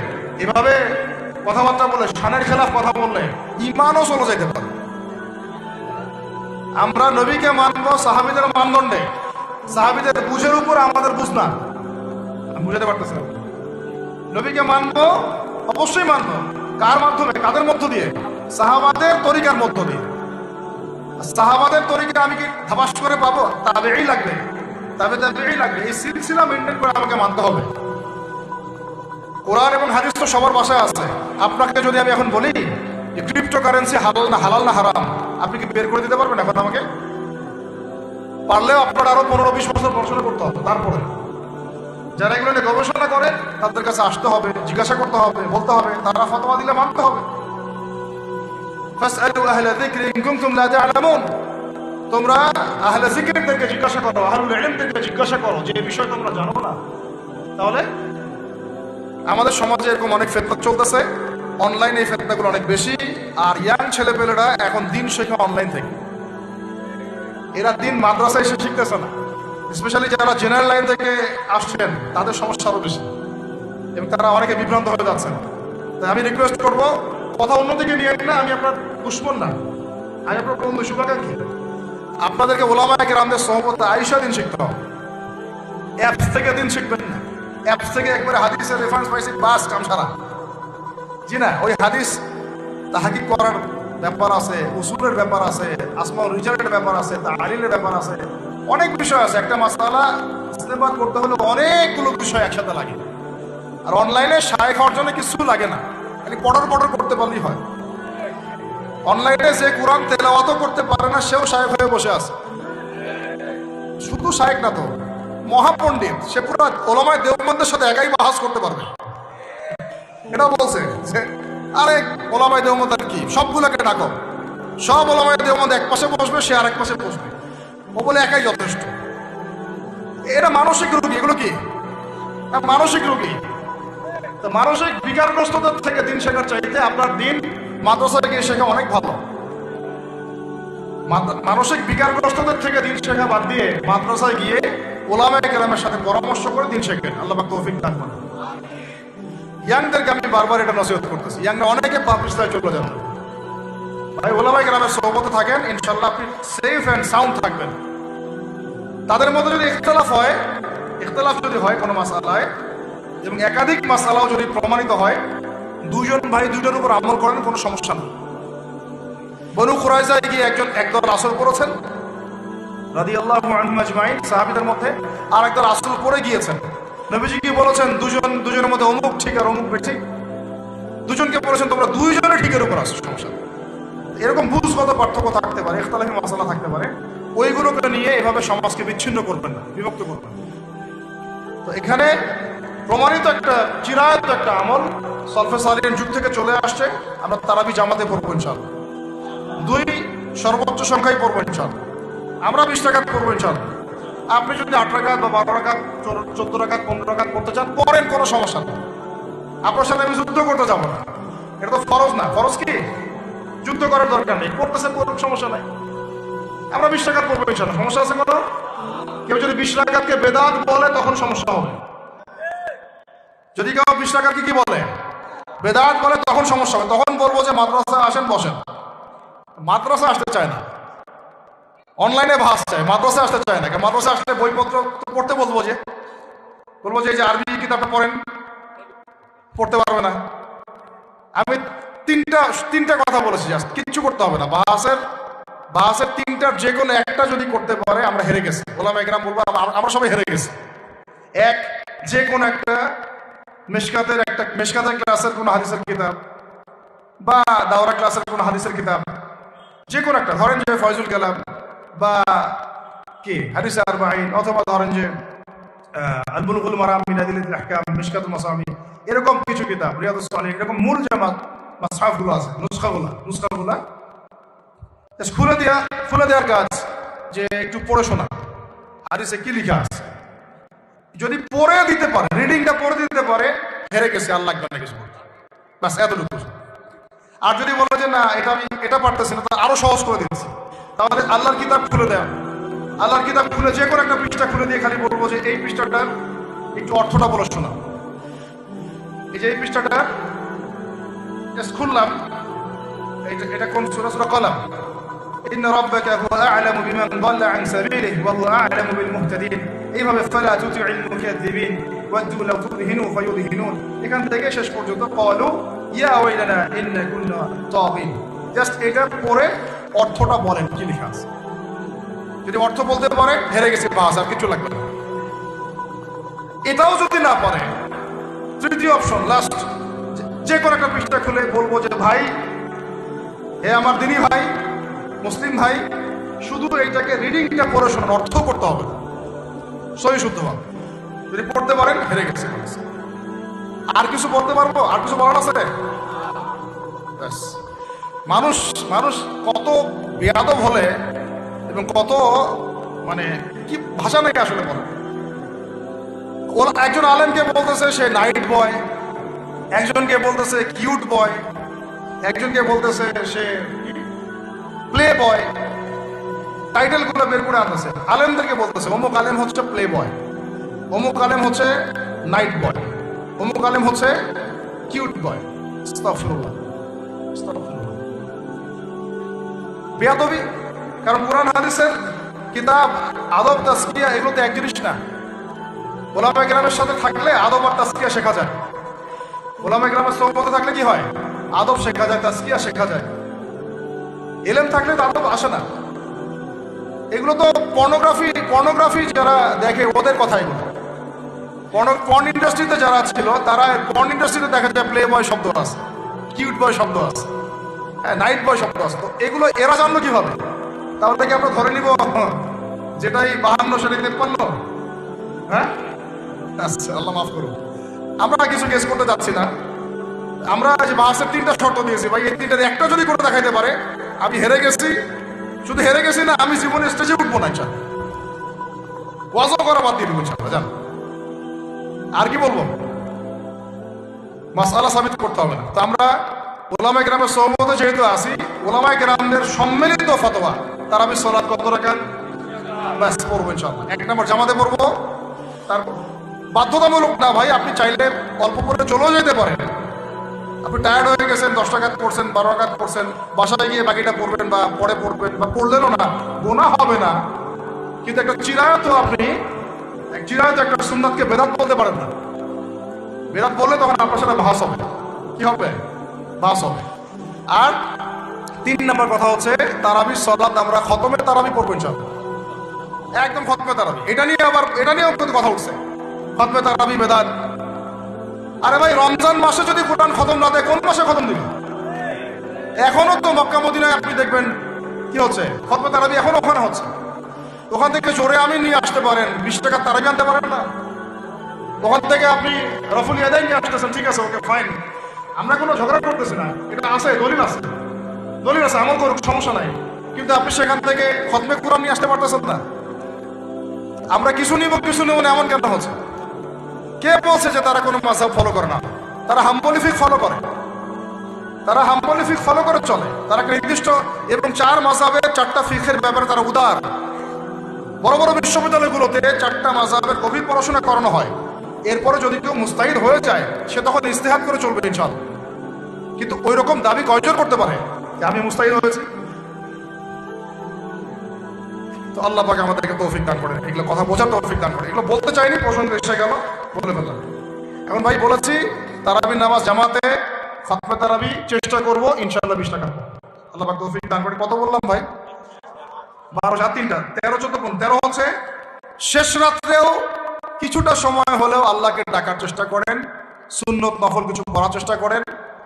এভাবে কথাবার্তা বলে, শানের খেলাফ কথা বললে ঈমানও চলে যেতে পারে। আমরা নবীকে মানবো সাহাবীদের মানদণ্ডে, সাহাবীদের বুঝের উপর আমাদের বুঝ না। বুঝাতে পারতেছেন? নবীকে মানবো, অবশ্যই মানবো। কার মাধ্যমে? কাদের মধ্য দিয়ে? সাহাবাদের তরিকার মধ্য দিয়ে। সাহাবাদের তরিকা আমি কি ধাবাস করে পাবো? তাবেঈ লাগবে, তাবেঈ লাগবে। এই সিলসিলা মেইনটেইন করে আমাকে মানতে হবে। কোরআন এবং হাদিস তো সবার ভাষায় আছে। আপনাকে যদি আমি এখন বলি যে ক্রিপ্টোকারেন্সি হালাল না হারাম, আপনি কি বের করে দিতে পারবেন এখন আমাকে? পারলেও আপনার আরো 15-20 বছর পড়াশোনা করতে হবে। তারপরে যারা এগুলো নিয়ে গবেষণা করে, তাদের কাছে আসতে হবে, জিজ্ঞাসা করতে হবে, বলতে হবে, তারা ফতোয়া দিলে মানতে হবে। ফাসআলু আহলা যিকরি ইন কুনতুম লা তা'লামুন। তোমরা আহলে যিকরদেরকে জিজ্ঞাসা করো, আহলুল ইলমদেরকে জিজ্ঞাসা করো যে এই বিষয় তোমরা জানো না। তাহলে আমাদের সমাজে এরকম অনেক ফিতনা চলতেছে, অনলাইনে এই ফিতনাগুলো অনেক বেশি। আর ইয়াং ছেলেপেলেরা এখন দিন শেখে অনলাইন থেকে। এরা দিন মাদ্রাসায় এসে শিখতেছে না। স্পেশালি যারা জেনারেল লাইন থেকে আসছেন, তাদের সমস্যা আরো বেশি এবং তারা অনেকে বিভ্রান্ত হয়ে যাচ্ছেন। তাই আমি রিকোয়েস্ট করবো, কথা অন্যদিকে নিয়ে না, আমি আপনার দুশমন না, আমি আপনার বন্ধু, শুভাকাঙ্ক্ষী। আপনাদেরকে ওলামায়ে কেরামদের সোহবতে আইসা দিন শিখতে হবে। অ্যাপস থেকে দিন শিখবেন না। অ্যাপস থেকে একবারে হাদিসের রেফারেন্স পাইছি, বাস কাম সারা। জি না, ওই হাদিস তাহকিক করার ব্যাপার আছে, উসুলের ব্যাপার আছে, আসমাউল রিজালের ব্যাপার আছে, তাহলিলের ব্যাপার আছে, অনেক বিষয় আছে। একটা মাসআলা ইস্তেমবাদ করতে হলে অনেকগুলো বিষয় একসাথে লাগে। আর অনলাইনে শায়েখ হওয়ার জন্য কিছু লাগে না, খালি পড়র করতে পারলেই হয়। অনলাইনে যে কোরআন তেলাওয়াতও করতে পারে না, সেও শায়েখ হয়ে বসে আছে। শুধু শায়েখ না তো, মহাপণ্ডিত, সে পুরো ওলামায়ে দেওবন্দের সাথে একাই বাহাস করতে পারবে। এটা বলছে যে আরে ওলামায়ে দেওবন্দ আর কি, সবগুলোকে ডাকো, সব ওলামায়ে দেওবন্দ এক পাশে বসবে, সে আর এক পাশে বসবে, ও বলে একাই যথেষ্ট। এটা মানসিক রোগী। এগুলো কি মানসিক রোগী? তো মানসিক বিকারগ্রস্তদের থেকে দিন শেখার চাইতে আপনার দিন মাদ্রাসায় গিয়ে শেখা অনেক ভালো। মানসিক বিকারগ্রস্তদের থেকে দিন শেখা বাদ দিয়ে মাদ্রাসায় গিয়ে ওলামায়ে কেরামের সাথে পরামর্শ করে দিন শেখেন। আল্লাহ পাক তৌফিক দান করুন। ইয়াংদেরকে আমি বারবার এটা নসিহত করতেছি, ইয়াংরা অনেকে পাপিস্তায় চলে যান। ভাই, ওলামায়ে কেরামের সোহবতে থাকেন, ইনশাআল্লাহ আপনি সেফ অ্যান্ড সাউন্ড থাকবেন। তাদের মধ্যে যদি ইখতিলাফ যদি হয় কোনো মাসআলায়, এবং একাধিক মাসআলাও যদি প্রমাণিত হয়, দুজন ভাই দুইটার উপর আমল করেন, কোনো সমস্যা নেই। বনু কুরাইজায় গিয়ে একদল আসর পড়েছেন রাদিয়াল্লাহু আনহুম আজমাইন, সাহাবীদের মধ্যে, আর একদল আসর পড়ে গিয়েছেন। নবীজি কি বলেছেন? দুজনের মধ্যে অমুক ঠিক আর অমুক বেঠিক। দুজনকে বলেছেন তোমরা দুইজনের ঠিকের উপর আসো, সমস্যা। এরকম বুঝগত পার্থক্য থাকতে পারে, ইখতিলাফি মাসআলা থাকতে পারে, ওইগুলোকে নিয়ে এভাবে সমাজকে বিচ্ছিন্ন করবেন না, বিভক্ত করবেন না। তো এখানে প্রমাণিত একটা চিরায়ত একটা আমল সলফে সালিহিন যুগ থেকে চলে আসছে। আমরা তারাবি জামাতে পড়বো ইনশাআল্লাহ, 2 সর্বোচ্চ সংখ্যায় পড়বো ইনশাআল্লাহ। আমরা 20 রাকাত পড়বো ইনশাআল্লাহ। আপনি যদি 8 রাকাত বা 12 রাকাত, 14 রাকাত, 15 রাকাত পড়তে চান, পড়েন, কোনো সমস্যা নেই। আপনার সাথে আমি যুদ্ধ করতে যাবো না, এটা তো ফরজ না। ফরজ কি? যুদ্ধ করার দরকার নেই, পড়তেছে পড়ুন, সমস্যা নাই। আমরা 20 রাকাত পড়বো ইনশাআল্লাহ, সমস্যা আছে কোনো? কেউ যদি 20 রাকাতকে বেদাত বলে, তখন সমস্যা হবে। যদি কেউ 20 টাকার কি বলে, বেদাত বলে, তখন সমস্যা হবে। তখন বলবো যে মাদ্রাসা আসেন, বসেন। মাদ্রাসা আসতে চায় না, অনলাইনে ভাস চায়, মাদ্রাসা আসতে চায় না। মাদ্রাসা আসলে বইপত্র পড়তে বলবো যে এই যে আরবি কিতাবটা পড়েন, পড়তে পারবে না। আমি তিনটা কথা বলেছি, জাস্ট কিচ্ছু করতে হবে না। বাহাসের তিনটার যে কোনো একটা যদি করতে পারে আমরা হেরে গেছি। ওলামা একরাম বলবো আমরা সবাই হেরে গেছি। এক, যে কোনো একটা মেশকাতের ক্লাসের কোনো হাদিসের কিতাব বা দাওরা ক্লাসের কোনো হাদিসের কিতাব, যে কোনো একটা, ধরেন যে ফয়জুল কালাম বা কি হাদিস আরবাঈন, অথবা ধরেন যে আল বুলুগুল মারাম মিন আদিল্লাতিল আহকাম, মিশকাতুল মাসাবি, এরকম কিছু কিতাব, রিয়াদুস সালিহিন, এরকম মূল জামাত মাসহাফগুলো আছে, নুসখাগুলো খুলে দেওয়ার কাজ, যে একটু পড়ে শোনা হাদিসে কি লেখা আছে। যদি পড়ে দিতে পারে, রিডিংটা পড়ে দিতে পারে, হেরে গেছে, আর লাগবে না কিছু বলতে, বাস এতটুকু। আর যদি বলে যে না এটা পারতেছি না, তা আরো সহজ করে দিচ্ছি, তাহলে আল্লাহর কিতাব খুলে দেওয়া, আল্লাহর কিতাব খুলে যে কোনো একটা পৃষ্ঠা খুলে দিয়ে খালি বলবো যে এই পৃষ্ঠাটার একটু অর্থটা বলে শোনা। এই যে এই পৃষ্ঠাটা খুললাম, এটা কোন সূরা? সূরা কলম। ইন্না রাব্বাকা হুয়া আ'লামু বিমান দাল্লা আন সাবিলিহি ওয়া হুয়া আ'লামু বিল মুহতাদিন। এইভাবে ফালা তুতি'ল মুকাদ্দিবিন ওয়াদু লাউ তুদহিনু ফায়ুদহিনুন, এখান থেকে শেষ পর্যন্ত ক্বালু ইয়া ওয়াইলানা ইন্না কুন্না তাগিন। জাস্ট এটা পড়ে অর্থটা বলেন কি লেখা আছে। যদি অর্থ বলতে পারে, হেরে গেছে, বাস, আর কিছু লাগবে না। এটাও যদি না পারে, তৃতীয় অপশন, লাস্ট, যে কোনো একটা পৃষ্ঠা খুলে বলবো যে ভাই, হে আমার দিনী ভাই, মুসলিম ভাই, শুধু এইটাকে রিডিংটা পড়ে শোনার, অর্থ করতে হবে না, সহি শুদ্ধভাবে। যদি পড়তে পারেন, হেরে গেছে। আর কিছু বলতে পারবো? আর কিছু বলার আছে? মানুষ কত বেয়াদব হলে এবং কত মানে কি ভাষা নাকি আসলে বলে। একজন আলেমকে বলতেছে সে নাইট বয়, একজনকে বলতেছে কিউট বয়, একজনকে বলতেছে সে প্লে বয়, টাইটেল গুলো বের করে আনতেছে। আলেমদেরকে বলতেছে অমুক আলেম হচ্ছে প্লে বয়, অমুক আলেম হচ্ছে নাইট বয়, অমুক আলেম হচ্ছে কিউট বয়। আস্তাগফিরুল্লাহ, আস্তাগফিরুল্লাহ। বেয়াদবি। কারণ কোরআন হাদিসের কিতাব, আদব, তাজকিয়া, এগুলো তো এক জিনিস না। ওলামা কেরামের সাথে থাকলে আদব আর তাজকিয়া শেখা যায়। ওলামা কেরামের সোহবতে থাকলে কি হয়? আদব শেখা যায়, তাজকিয়া শেখা যায়। ইলম থাকলে তো আদব আসে না। এগুলো তো পর্নোগ্রাফি যারা দেখে ওদের কথা এগুলো। পর্ন ইন্ডাস্ট্রিতে যারা ছিল, তারা পর্ন ইন্ডাস্ট্রিতে দেখা যায় প্লে বয় শব্দ আছে, কিউট বয় শব্দ আছে, হ্যাঁ, নাইট বয় শব্দ আছে। তো এগুলো এরা জানলো কিভাবে? তাহলে থেকে আমরা ধরে নিব যেটাই 52 সালে 53। হ্যাঁ, আচ্ছা, আল্লাহ মাফ করুন। আমরা কিছু কেস করতে যাচ্ছি না। আমরা যে বাসের 3টা শর্ত দিয়েছি, ভাই এই 3টার একটা যদি করে দেখাইতে পারে, আমি হেরে গেছি। শুধু হেরে গেছি না, আমি জীবনে স্টেজে উঠবো না। ইনশাআল্লাহ ওয়াজও করা বাদ দিয়ে দেবো ইনশাআল্লাহ। জান, আর কি বলবো? মাসআলা সাবিত করতে হবে না। তো আমরা ওলামায়ে কেরামের সোহবতে যেহেতু আসি, ওলামায়ে কেরামদের সম্মিলিত ফতোয়া, তারাবির সালাত কত রাকাত? ব্যাস পড়বো ইনশাআল্লাহ। 1 নম্বর জামাতে পড়বো। তারপর বাধ্যতামূলক না ভাই, আপনি চাইলে অল্প করে চলেও যেতে পারেন। আপনি টায়ার্ড হয়ে গেছেন, 10 রাকাত পড়ছেন, 12 রাকাত পড়ছেন, বাসায় গিয়ে বাকিটা পড়বেন বা পরে পড়বেন, বা পড়লেনও না, গুনাহ হবে না। কিন্তু একটা চিরায়ত, আপনি চিরায়ত একটা সুন্নাতকে বেদাত বলতে পারেন না। বেদাত বললে তখন আপনার সাথে বাহাস হবে। কি হবে? বাহাস হবে। আর 3 নম্বর কথা হচ্ছে, তারাবির সালাত আমরা খতমে তারাবি পড়বো ইনশাআল্লাহ। একদম খতমে তারাবি। এটা নিয়েও কিন্তু কথা উঠছে, খতমে তারাবি বেদাত। আরে ভাই, রমজান মাসে যদি কোরআন খতম না দেয়, কোন মাসে খতম দিবে? এখনো তো মক্কা মদিনায় আপনি দেখবেন কি হচ্ছে, খতমে তারাবি এখনো ওখানে হচ্ছে। ওখান থেকে জোরে আমি নিয়ে আসতে পারেন, 20 টাকার তারাবি আনতে পারেন না। ওখান থেকে আপনি রফুল ইয়াদাই নিয়ে আসতেছেন, ঠিক আছে, ওকে ফাইন, আমরা কোনো ঝগড়া করতেছি না, এটা আছে, দলিল আছে, আমল করুক, সমস্যা নাই। কিন্তু আপনি সেখান থেকে খতমে কোরআন নিয়ে আসতে পারতেছেন না। আমরা কিছু নিব না, এমন কেন হচ্ছে? কে বলছে যে তারা কোনো মাযহাব ফলো করে না? তারা হাম্বলি ফিকহ ফলো করে, চলে। তারা একটা নির্দিষ্ট এবং 4 মাযহাবের 4টা ফিকহের ব্যাপারে তারা উদার। বড় বড় বিশ্ববিদ্যালয়গুলোতে 4টা মাযহাবের গভীর পড়াশোনা করানো হয়। এরপরে যদি কেউ মুস্তাহিদ হয়ে যায় সে তখন ইস্তেহাদ করে চলবে ইনশাআল্লাহ। কিন্তু ওই রকম দাবি কয়জন করতে পারে যে আমি মুস্তাহিদ হয়েছি? তো আল্লাহ পাক আমাদেরকে তৌফিক দান করেন, এগুলো কথা বোঝার তৌফিক দান করেন। এগুলো বলতে চাইনি, প্রসঙ্গ এসে গেল, বলে ফেললাম। এখন ভাই বলেছি তারাবির নামাজ জামাতে খতমে তারাবি চেষ্টা করবো ইনশাআল্লাহ 20 টাকা। আল্লাহ পাক তৌফিক দান করে। কত বললাম ভাই? 12 7 3টা 13 14 13 হচ্ছে শেষ রাত্রেও কিছুটা সময় হলেও আল্লাহকে ডাকার চেষ্টা করেন, সুন্নত নফল কিছু করার চেষ্টা করেন,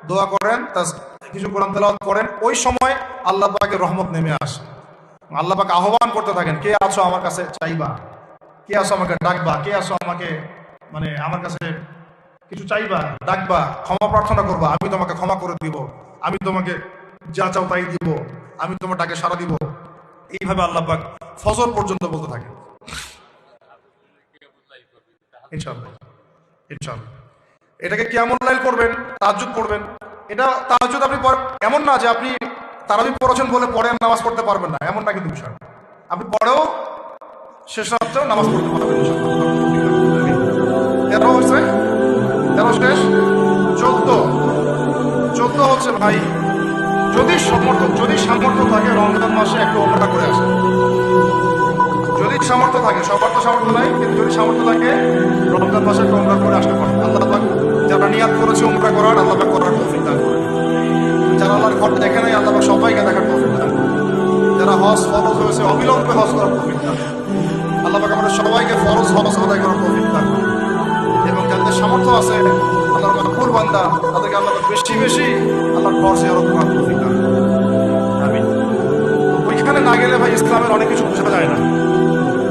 দোয়া করেন, কিছু কোরআন তেলাওয়াত করেন। ওই সময় আল্লাহ পাকের রহমত নেমে আসে। আল্লাহ পাক আহ্বান করতে থাকেন, কে আছো আমার কাছে চাইবা, কে আছো আমাকে ডাকবা, কে আছো আমাকে মানে আমার কাছে কিছু চাইবা, ডাকবা, ক্ষমা প্রার্থনা করবা, আমি তোমাকে ক্ষমা করে দিব, আমি তোমাকে যা চাও তাই দিব, আমি তোমার ডাকে সাড়া দিব। এইভাবে আল্লাহ পাক ফজর পর্যন্ত বলতে থাকে। ইনশাআল্লাহ ইনশাআল্লাহ এটাকে কিয়ামুল লাইল করবেন, তাহাজ্জুদ পড়বেন। এটা তাহাজ্জুদ আপনি এমন না যে আপনি তারাবি পড়েছেন বলে পরে নামাজ পড়তে পারবেন না, এমন না কিন্তু বিষয়। আপনি পরেও শেষ রাত্রেও নামাজ পড়তে পারবেন ইনশাআল্লাহ। 13 হচ্ছে, 13 শেষ। 14 হচ্ছে ভাই যদি সামর্থ্য থাকে রমজান মাসে একটু ওমরা করে আসে। যদি সামর্থ্য থাকে, সবার তো সামর্থ্য নাই, কিন্তু যদি সামর্থ্য থাকে রমজান মাসে একটু ওমরা করে আসতে পারেন। আল্লাহ পাক যারা নিয়াত করেছে ওমরা করার, আল্লাহ পাক করার তৌফিক দান করেন। যারা আল্লাহর ঘর দেখে নাই আল্লাহ পাক সবাইকে দেখার তৌফিক দান করেন। যারা হজ ফরজ হয়েছে অবিলম্বে হজ করার তৌফিক দান করেন। আল্লাহ পাক আমাদের সবাইকে ফরজ হজ আদায় করার তৌফিক দান করেন। এবং যাদের সামর্থ্য আছে আল্লাহর মাকবুল বান্দা, তাদেরকে আল্লাহ পাক বেশি বেশি আল্লাহর ঘর জিয়ারত করার তৌফিক দান করেন। আমিন। ওইখানে না গেলে ভাই ইসলামের অনেক কিছু বোঝা যায় না,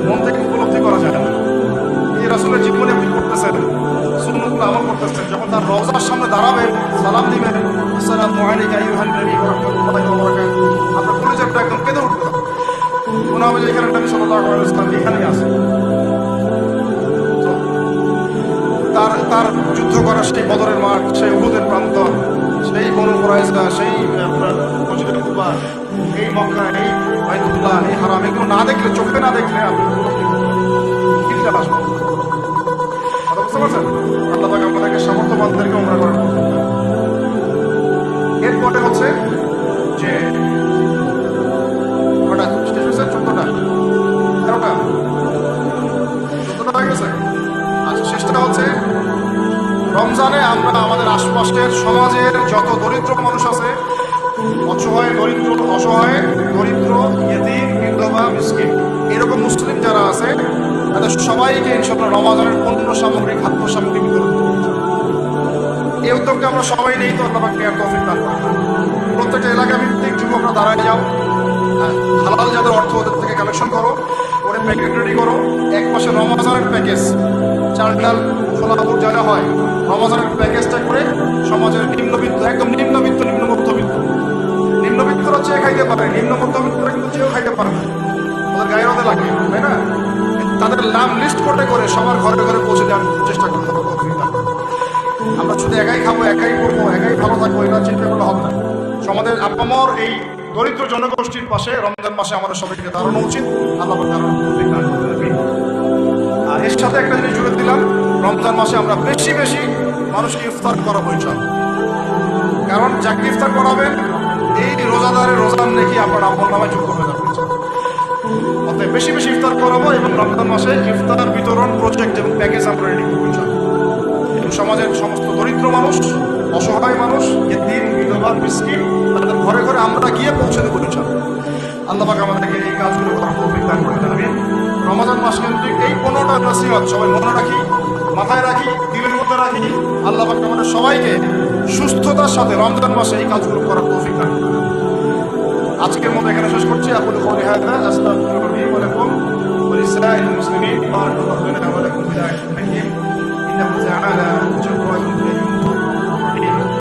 মন থেকে উপলব্ধি করা যায় না। এই রাসূলের জীবনে আপনি করতেছেন, সুন্নতগুলো আমল করতেছেন, যখন তার রওজার সামনে দাঁড়াবেন, সালাম দিবেন, আসসালামু আলাইকা আইয়ুহান নবী ওয়া রাহমাতুল্লাহি ওয়া বারাকাতুহু, আপনার কলিজাটা একদম কেঁদে উঠবে। মনে হবে যে এখানে নবী সাল্লাল্লাহু আলাইহি ওয়াসাল্লাম এখানেই আছে। তার যুদ্ধ করার সেই বদরের মাঠ, সেই উহুদের প্রান্তর, সেই বনু কুরাইজা, সেই আপনার মসজিদে কুবা, এই মক্কা, এই বাইতুল্লাহ, এই হারাম, এগুলো না দেখলে, চোখে না দেখলে আপনি কিলটা আসবেন। কথা বুঝতে পারছেন? আল্লাহ পাক আমাদেরকে সামর্থ্যবানদেরকে ওমরা করার তৌফিক দান করেন। এরপরে হচ্ছে যে কটা শেষ হয়েছে? 14টা 13টা 14টা হয়ে গেছে। আচ্ছা, শেষটা হচ্ছে রমজানে আমরা আমাদের আশপাশের সমাজের যত দরিদ্র মানুষ আছে, অসহায় দরিদ্র ইয়েতিম, বিধবা, মিসকিন, এরকম মুসলিম যারা আছে তাদের সবাইকে ইনশাআল্লাহ রমজানের পণ্য সামগ্রী, খাদ্য সামগ্রী বিতরণ করব। এই উদ্যোগকে আমরা সবাই নেই, তো আল্লাহ পাক নেয়ার তৌফিক দান করেন। প্রত্যেকটা এলাকা ভিত্তিক যুবকরা দাঁড়ায় যাও, হালাল যাদের অর্থ ওদের থেকে কালেকশন করো, করে প্যাকেট রেডি করো। এক মাসে রমজানের প্যাকেজ, চাল ডাল ছোলা বুট যা হয়, রমজানের প্যাকেজটা করে সমাজের নিম্নবিত্ত, একদম নিম্নবিত্ত, নিম্ন মধ্যবিত্তরা চেয়ে খাইতে পারে, নিম্ন মধ্যবিত্তরা কিন্তু চেয়েও খাইতে পারে না, ওদের গায়ে রোদে লাগে, তাই না? তাদের নাম লিস্ট করে সবার ঘরে ঘরে পৌঁছে দেওয়ার চেষ্টা করতে হবে। আমরা শুধু একাই খাবো, একাই করবো, একাই ভালো থাকবো, এটা চিন্তা করলে হবে না। সমাজের আপামর এই দরিদ্র জনগোষ্ঠীর পাশে রমজান মাসে আমাদের সবাইকে দাঁড়ানো উচিত। আল্লাহ আর এর সাথে একটা জিনিস জুড়ে দিলাম, রমজান মাসে আমরা বেশি বেশি মানুষকে ইফতার করাবো ইনশাআল্লাহ। কারণ যাকে ইফতার করাবেন এই রোজাদারের রোজার নাকি আপনার আমল নামায় যোগ করে যাবে। অতএব বেশি বেশি ইফতার করাবো এবং রমজান মাসে ইফতার বিতরণ প্রজেক্ট এবং প্যাকেজ আমরা রেডি করবো ইনশাআল্লাহ। এবং সমাজের সমস্ত দরিদ্র মানুষ, অসহায় মানুষ, এতিম, বিধবা, মিসকিন, তাদের ঘরে ঘরে আমরা গিয়ে পৌঁছে দেবো ইনশাআল্লাহ। আল্লাহ পাক আমাদেরকে এই কাজগুলো করার তৌফিক দান করে দেন। আমিন। রমজান মাস কেন্দ্রিক এই 15টা নসিহত সবাই মনে রাখি, মাথায় রাখি, দিলের মধ্যে রাখি। আল্লাহ পাক আমাদের সবাইকে সুস্থতার সাথে রমজান মাসে এই কাজগুলো করার তৌফিক দান করে দেন। আজকের মতো এখানে শেষ করছি। আকুলু কওলি হাযা আস্তাগফিরুল্লাহ লি ওয়া লাকুম ওয়া লিসাইরিল মুসলিমিন। বারাকাল্লাহু ফিনা ওয়া লাকুম ফিল আখিরাতি।